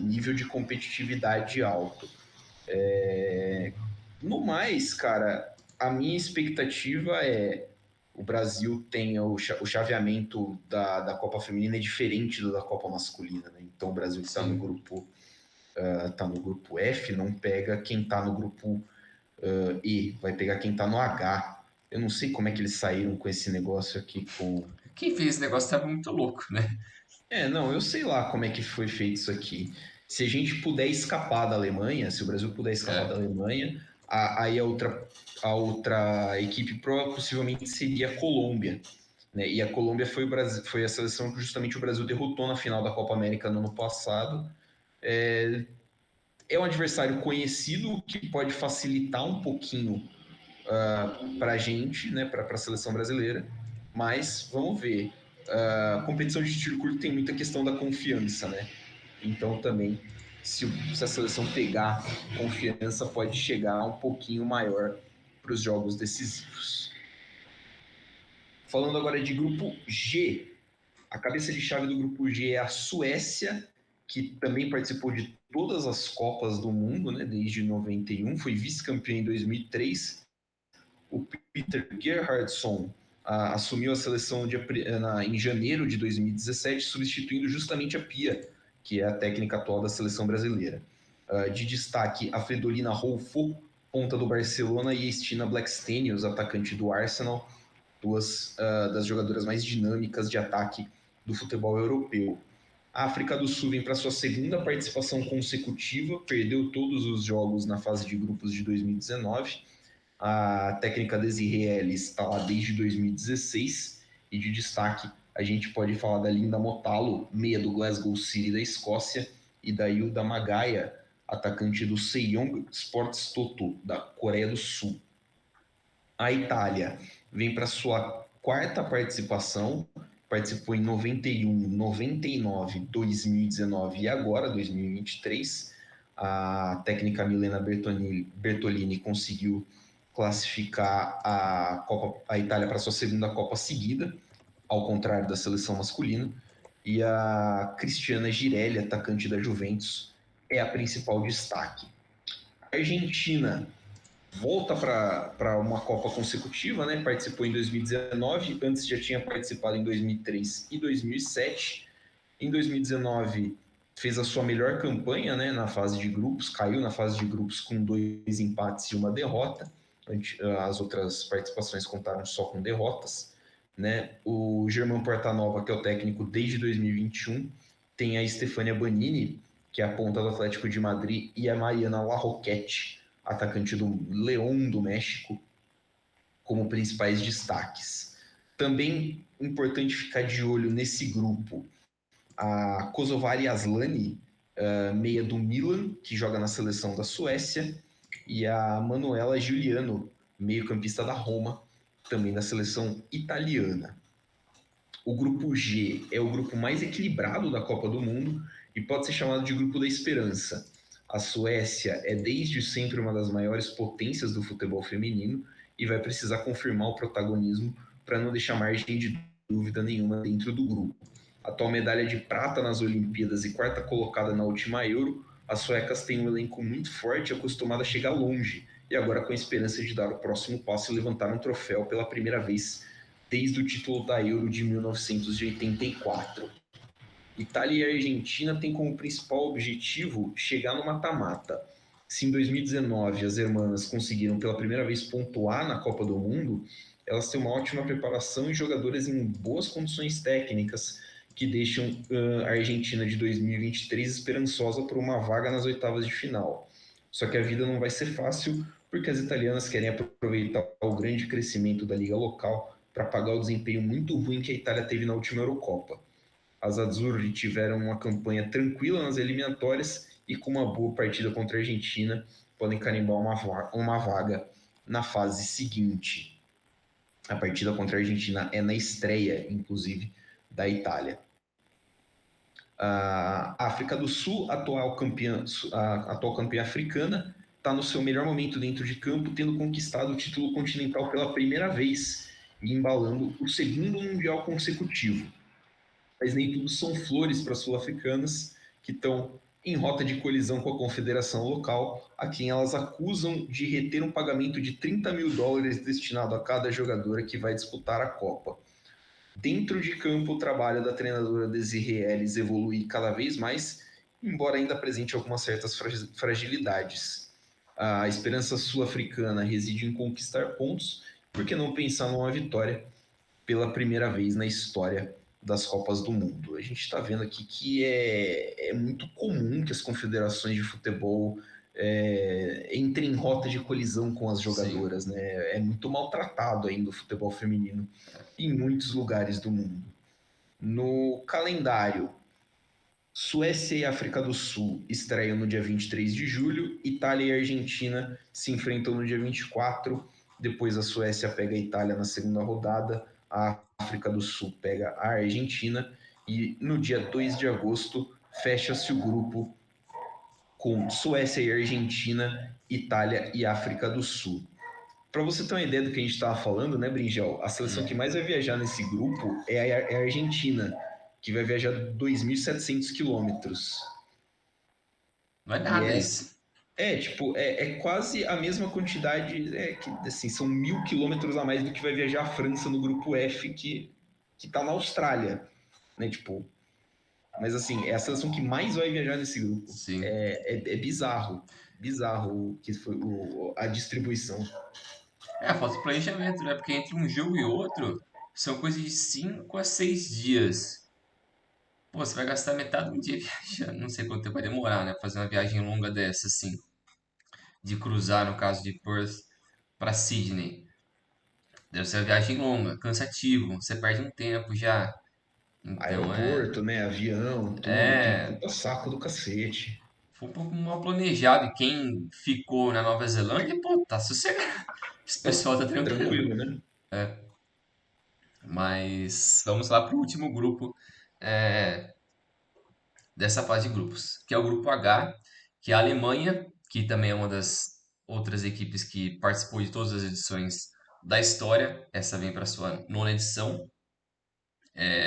nível de competitividade alto. No mais, cara, a minha expectativa é o Brasil tem o chaveamento da Copa Feminina é diferente do da Copa Masculina, né? Então o Brasil que está no Sim. grupo tá no grupo F não pega quem está no grupo E, vai pegar quem está no H. Eu não sei como é que eles saíram com esse negócio aqui com. Quem fez esse negócio tava muito louco, né? Não, eu sei lá como é que foi feito isso aqui. Se a gente puder escapar da Alemanha, se o Brasil puder escapar da É, Alemanha, aí a outra equipe possivelmente seria a Colômbia. Né? E a Colômbia foi a seleção que justamente o Brasil derrotou na final da Copa América no ano passado. É um adversário conhecido, o que pode facilitar um pouquinho para a gente, né, para a seleção brasileira. Mas vamos ver. A competição de tiro curto tem muita questão da confiança, né? Então também, se a seleção pegar confiança, pode chegar um pouquinho maior para os jogos decisivos. Falando agora de grupo G, a cabeça de chave do grupo G é a Suécia, que também participou de todas as Copas do Mundo, né, desde 91, foi vice-campeã em 2003. O Peter Gerhardsson assumiu a seleção em janeiro de 2017, substituindo justamente a Pia, que é a técnica atual da seleção brasileira. De destaque, a Fridolina Rolfo, ponta do Barcelona, e a Stina Blackstenius, atacante do Arsenal, duas das jogadoras mais dinâmicas de ataque do futebol europeu. A África do Sul vem para sua segunda participação consecutiva, perdeu todos os jogos na fase de grupos de 2019. A técnica Desiree Ellis está lá desde 2016 e de destaque a gente pode falar da Linda Motalo, meia do Glasgow City da Escócia, e da Hilda Magaia, atacante do Sejong Sports Toto da Coreia do Sul. A Itália vem para sua quarta participação, participou em 91, 99, 2019 e agora 2023. A técnica Milena Bertolini conseguiu classificar a Itália para sua segunda Copa seguida, ao contrário da seleção masculina. E a Cristiana Girelli, atacante da Juventus, é a principal destaque. A Argentina volta para uma Copa consecutiva, né? Participou em 2019, antes já tinha participado em 2003 e 2007. Em 2019 fez a sua melhor campanha, né, na fase de grupos, caiu na fase de grupos com 2 empates e 1 derrota. As outras participações contaram só com derrotas. Né? O Germán Portanova, que é o técnico desde 2021, tem a Stefania Banini, que é a ponta do Atlético de Madrid, e a Mariana Larroquette, atacante do León do México, como principais destaques. Também importante ficar de olho nesse grupo a Kosovari Aslani, meia do Milan, que joga na seleção da Suécia, e a Manuela Giuliano, meio-campista da Roma, também da seleção italiana. O grupo G é o grupo mais equilibrado da Copa do Mundo e pode ser chamado de grupo da esperança. A Suécia é desde sempre uma das maiores potências do futebol feminino e vai precisar confirmar o protagonismo para não deixar margem de dúvida nenhuma dentro do grupo. Atual medalha de prata nas Olimpíadas e quarta colocada na última Euro, as suecas têm um elenco muito forte e acostumado a chegar longe, e agora com a esperança de dar o próximo passo e levantar um troféu pela primeira vez desde o título da Euro de 1984. Itália e Argentina têm como principal objetivo chegar no mata-mata. Se em 2019 as hermanas conseguiram pela primeira vez pontuar na Copa do Mundo, elas têm uma ótima preparação e jogadoras em boas condições técnicas que deixam a Argentina de 2023 esperançosa por uma vaga nas oitavas de final. Só que a vida não vai ser fácil porque as italianas querem aproveitar o grande crescimento da liga local para pagar o desempenho muito ruim que a Itália teve na última Eurocopa. As Azzurri tiveram uma campanha tranquila nas eliminatórias e com uma boa partida contra a Argentina podem carimbar uma vaga na fase seguinte. A partida contra a Argentina é na estreia, inclusive, da Itália. A África do Sul, atual campeã africana, está no seu melhor momento dentro de campo, tendo conquistado o título continental pela primeira vez e embalando o segundo mundial consecutivo. Mas nem tudo são flores para as sul-africanas, que estão em rota de colisão com a confederação local, a quem elas acusam de reter um pagamento de US$ 30.000 destinado a cada jogadora que vai disputar a Copa. Dentro de campo, o trabalho da treinadora Desiree Ellis evolui cada vez mais, embora ainda apresente algumas certas fragilidades. A esperança sul-africana reside em conquistar pontos, por que não pensar numa vitória pela primeira vez na história das Copas do Mundo? A gente está vendo aqui que é muito comum que as confederações de futebol entrem em rota de colisão com as Sim. jogadoras, né? É muito maltratado ainda o futebol feminino em muitos lugares do mundo. No calendário, Suécia e África do Sul estreiam no dia 23 de julho, Itália e Argentina se enfrentam no dia 24, depois a Suécia pega a Itália na segunda rodada, a África do Sul pega a Argentina, e no dia 2 de agosto fecha-se o grupo com Suécia e Argentina, Itália e África do Sul. Para você ter uma ideia do que a gente estava falando, né, Bringel? A seleção que mais vai viajar nesse grupo é a Argentina, que vai viajar 2.700 quilômetros. Não é E nada isso. é quase a mesma quantidade, que assim, são 1.000 quilômetros a mais do que vai viajar a França no grupo F, que tá na Austrália, né? Tipo, mas assim, é a seleção que mais vai viajar nesse grupo. Sim. É bizarro, bizarro que foi a distribuição. É, falta planejamento, né? Porque entre um jogo e outro são coisas de 5 a 6 dias. Pô, você vai gastar metade do dia viajando. Não sei quanto tempo vai demorar, né? Fazer uma viagem longa dessa, assim. De cruzar, no caso de Perth para Sydney. Deve ser uma viagem longa, cansativo. Você perde um tempo já. Então Aeroporto, né? Avião, tudo. Tem um é. puta saco do cacete. Foi um pouco mal planejado. E quem ficou na Nova Zelândia, pô, tá sossegado. Esse Tá pessoal tá tranquilo. tranquilo, né? Mas vamos lá pro último grupo é, dessa fase de grupos, que é o grupo H, que é a Alemanha, que também é uma das outras equipes que participou de todas as edições da história. Essa vem para sua nona edição.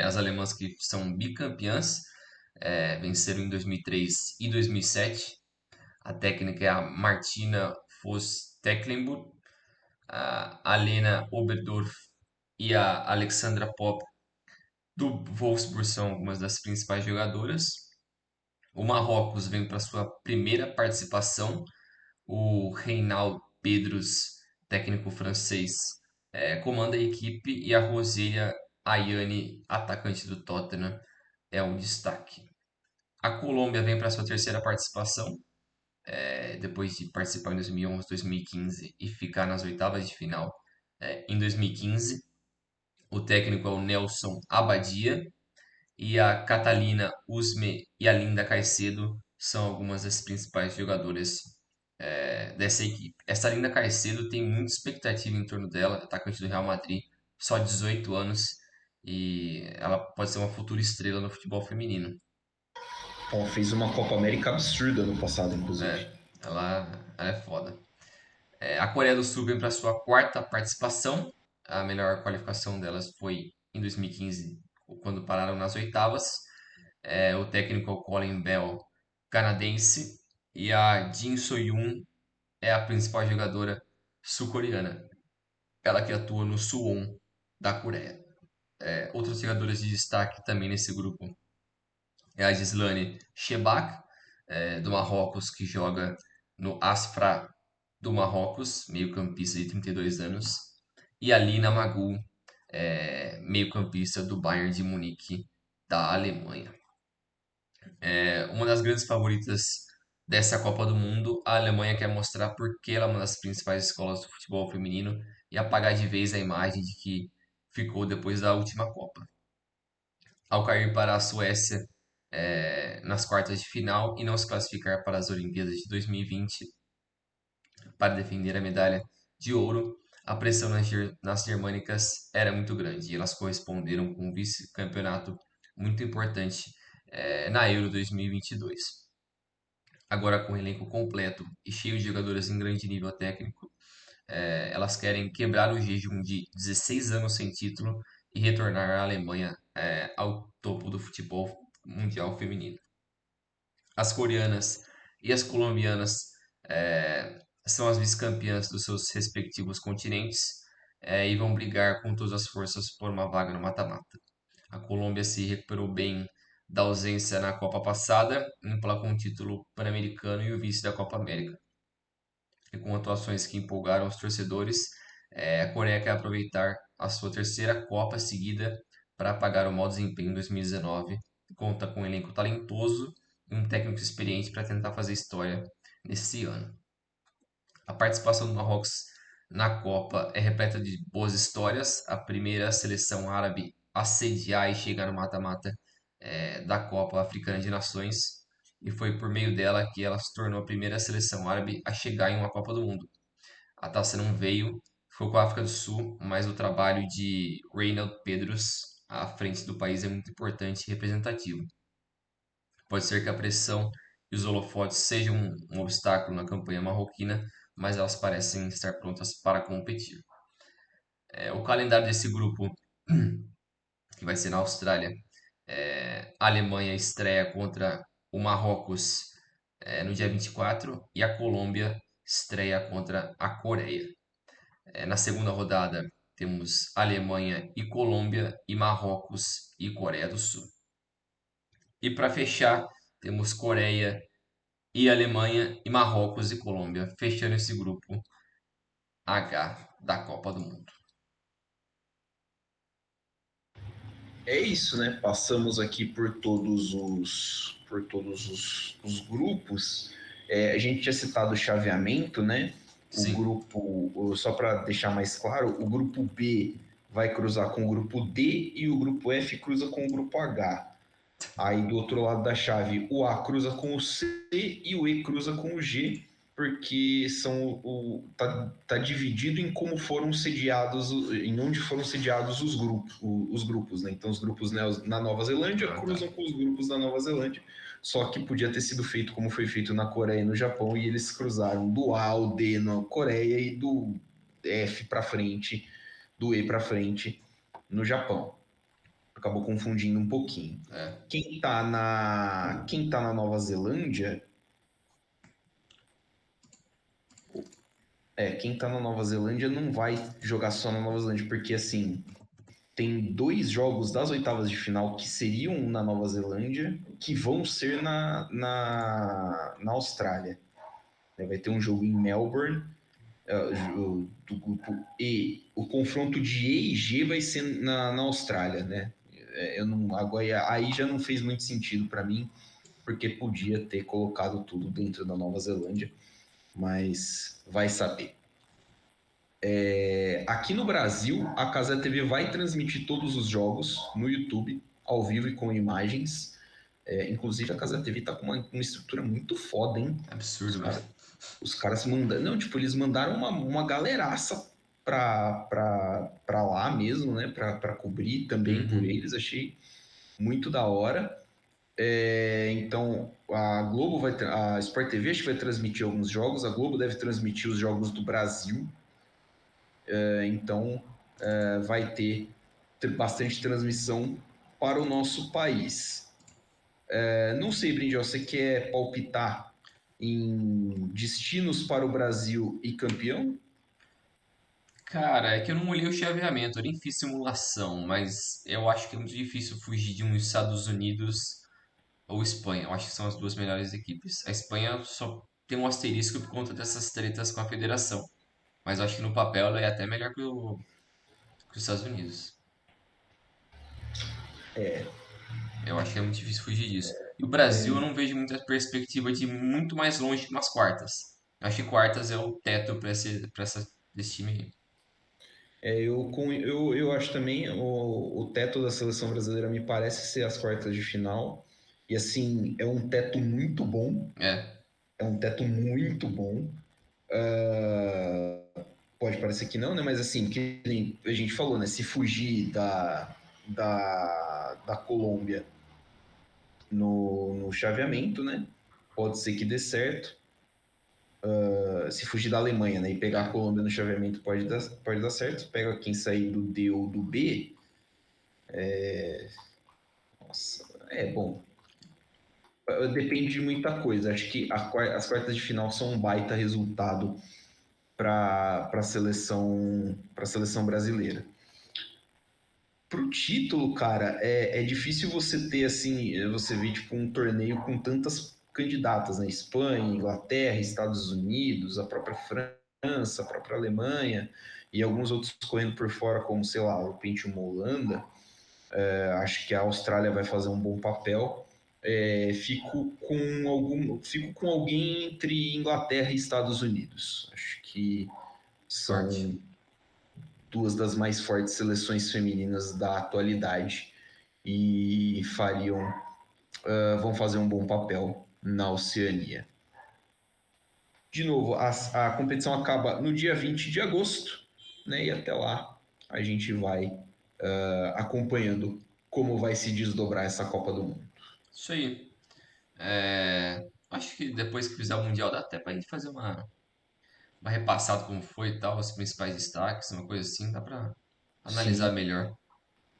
As alemãs que são bicampeãs, venceram em 2003 e 2007. A técnica é a Martina Voss-Tecklenburg, a Alena Oberdorf e a Alexandra Popp do Wolfsburg são algumas das principais jogadoras. O Marrocos vem para sua primeira participação. O Reinald Pedros, técnico francês, comanda a equipe e a Rosélia Ayani, atacante do Tottenham, é um destaque. A Colômbia vem para sua terceira participação, depois de participar em 2011, 2015 e ficar nas oitavas de final em 2015. O técnico é o Nelson Abadia e a Catalina Usme e a Linda Caicedo são algumas das principais jogadoras dessa equipe. Essa Linda Caicedo tem muita expectativa em torno dela, atacante do Real Madrid, só 18 anos, e ela pode ser uma futura estrela no futebol feminino. Ela fez uma Copa América absurda no passado, inclusive. Ela é foda. A Coreia do Sul vem para sua quarta participação. A melhor qualificação delas foi em 2015, quando pararam nas oitavas. O técnico é o Colin Bell, canadense, e a Jin So-yoon é a principal jogadora sul-coreana. Ela que atua no Suwon da Coreia. Outros jogadores de destaque também nesse grupo é a Gislane Shebak, do Marrocos, que joga no Asfra do Marrocos, meio-campista de 32 anos, e a Lina Magu, meio-campista do Bayern de Munique, da Alemanha. Uma das grandes favoritas dessa Copa do Mundo, a Alemanha quer mostrar por que ela é uma das principais escolas do futebol feminino e apagar de vez a imagem de que ficou depois da última Copa. Ao cair para a Suécia, nas quartas de final e não se classificar para as Olimpíadas de 2020 para defender a medalha de ouro, a pressão nas germânicas era muito grande e elas corresponderam com um vice-campeonato muito importante na Euro 2022. Agora com o elenco completo e cheio de jogadores em grande nível técnico, elas querem quebrar o jejum de 16 anos sem título e retornar a Alemanha ao topo do futebol mundial feminino. As coreanas e as colombianas são as vice-campeãs dos seus respectivos continentes e vão brigar com todas as forças por uma vaga no mata-mata. A Colômbia se recuperou bem da ausência na Copa passada, emplacou um título pan-americano e o vice da Copa América. E com atuações que empolgaram os torcedores, a Coreia quer aproveitar a sua terceira Copa seguida para apagar o mau desempenho em 2019. Conta com um elenco talentoso e um técnico experiente para tentar fazer história nesse ano. A participação do Marrocos na Copa é repleta de boas histórias. A primeira seleção árabe a sediar e chegar no mata-mata da Copa Africana de Nações. E foi por meio dela que ela se tornou a primeira seleção árabe a chegar em uma Copa do Mundo. A taça não veio, ficou com a África do Sul, mas o trabalho de Reinald Pedros à frente do país é muito importante e representativo. Pode ser que a pressão e os holofotes sejam um obstáculo na campanha marroquina, mas elas parecem estar prontas para competir. O calendário desse grupo, que vai ser na Austrália, a Alemanha estreia contra o Marrocos no dia 24 e a Colômbia estreia contra a Coreia. Na segunda rodada, temos Alemanha e Colômbia e Marrocos e Coreia do Sul. E para fechar, temos Coreia e Alemanha e Marrocos e Colômbia, fechando esse grupo H da Copa do Mundo. É isso, né? Passamos aqui por todos os grupos. A gente tinha citado o chaveamento, né? O Sim, grupo, só para deixar mais claro, o grupo B vai cruzar com o grupo D e o grupo F cruza com o grupo H. Aí do outro lado da chave, o A cruza com o C e o E cruza com o G, porque tá dividido em como foram sediados, em onde foram sediados os grupos, né? Então os grupos, né, na Nova Zelândia ah, tá. cruzam com os grupos da Nova Zelândia. Só que podia ter sido feito como foi feito na Coreia e no Japão, e eles cruzaram do A ao D na Coreia e do F para frente, do E para frente no Japão. Acabou confundindo um pouquinho. É. Quem tá na Nova Zelândia, quem tá na Nova Zelândia não vai jogar só na Nova Zelândia, porque assim, tem 2 jogos das oitavas de final que seriam na Nova Zelândia, que vão ser na Austrália. Vai ter um jogo em Melbourne, do grupo E. O confronto de E e G vai ser na Austrália, né? Eu não, agora, aí já não fez muito sentido para mim, porque podia ter colocado tudo dentro da Nova Zelândia, mas vai saber. Aqui no Brasil, a Casa TV vai transmitir todos os jogos no YouTube, ao vivo e com imagens. Inclusive, a Casa TV tá com uma estrutura muito foda, hein? Os Absurdo, velho. caras os caras mandam. Não, tipo, eles mandaram uma galeraça pra lá mesmo, né? Pra cobrir também por Uhum. eles. Achei muito da hora. Então, a Globo a Sport TV acho que vai transmitir alguns jogos, a Globo deve transmitir os jogos do Brasil, então vai ter bastante transmissão para o nosso país. Não sei, Brindel, você quer palpitar em destinos para o Brasil e campeão? Cara, é que eu não olhei o chaveamento, eu nem fiz simulação, mas eu acho que é muito difícil fugir de uns Estados Unidos ou Espanha. Eu acho que são as duas melhores equipes. A Espanha só tem um asterisco por conta dessas tretas com a federação, mas eu acho que no papel ela é até melhor que os Estados Unidos. Eu acho que é muito difícil fugir disso. E o Brasil eu não vejo muita perspectiva de ir muito mais longe que umas quartas. Eu acho que quartas é o teto desse time aí. Eu acho também o teto da seleção brasileira me parece ser as quartas de final. E assim, é um teto muito bom. É, É um teto muito bom. Pode parecer que não, né? Mas assim, que nem a gente falou, né? Se fugir da Colômbia no chaveamento, né? Pode ser que dê certo. Se fugir da Alemanha, né? E pegar a é. Colômbia no chaveamento pode dar certo. Pega quem sair do D ou do B. Nossa, é bom. Depende de muita coisa. Acho que as quartas de final são um baita resultado para a seleção brasileira. Pro título, cara, é difícil você ter assim, você ver tipo um torneio com tantas candidatas, né? Espanha, Inglaterra, Estados Unidos, a própria França, a própria Alemanha e alguns outros correndo por fora, como sei lá, o repente uma Holanda. Acho que a Austrália vai fazer um bom papel. Fico com alguém entre Inglaterra e Estados Unidos. Acho que Forte. são duas das mais fortes seleções femininas da atualidade e vão fazer um bom papel na Oceania. De novo, a competição acaba no dia 20 de agosto, né? E até lá a gente vai acompanhando como vai se desdobrar essa Copa do Mundo. Isso aí. Acho que depois que fizer o Mundial dá até pra gente fazer uma repassada como foi e tal, os principais destaques, uma coisa assim, dá pra analisar Sim, melhor.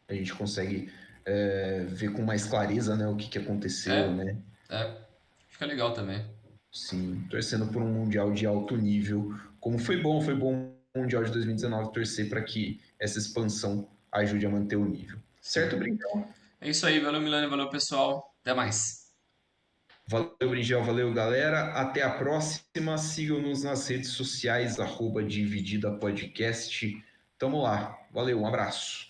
a gente consegue ver com mais clareza, né, o que aconteceu, É, né? é. Fica legal também. Sim, torcendo por um Mundial de alto nível. Como foi bom o Mundial de 2019, torcer para que essa expansão ajude a manter o nível. Sim. Certo, Brinjal? É isso aí, valeu Milani, valeu pessoal. Até mais. Valeu, Brinjal, valeu, galera. Até a próxima. Sigam-nos nas redes sociais, @Dividida Podcast. Tamo lá. Valeu, um abraço.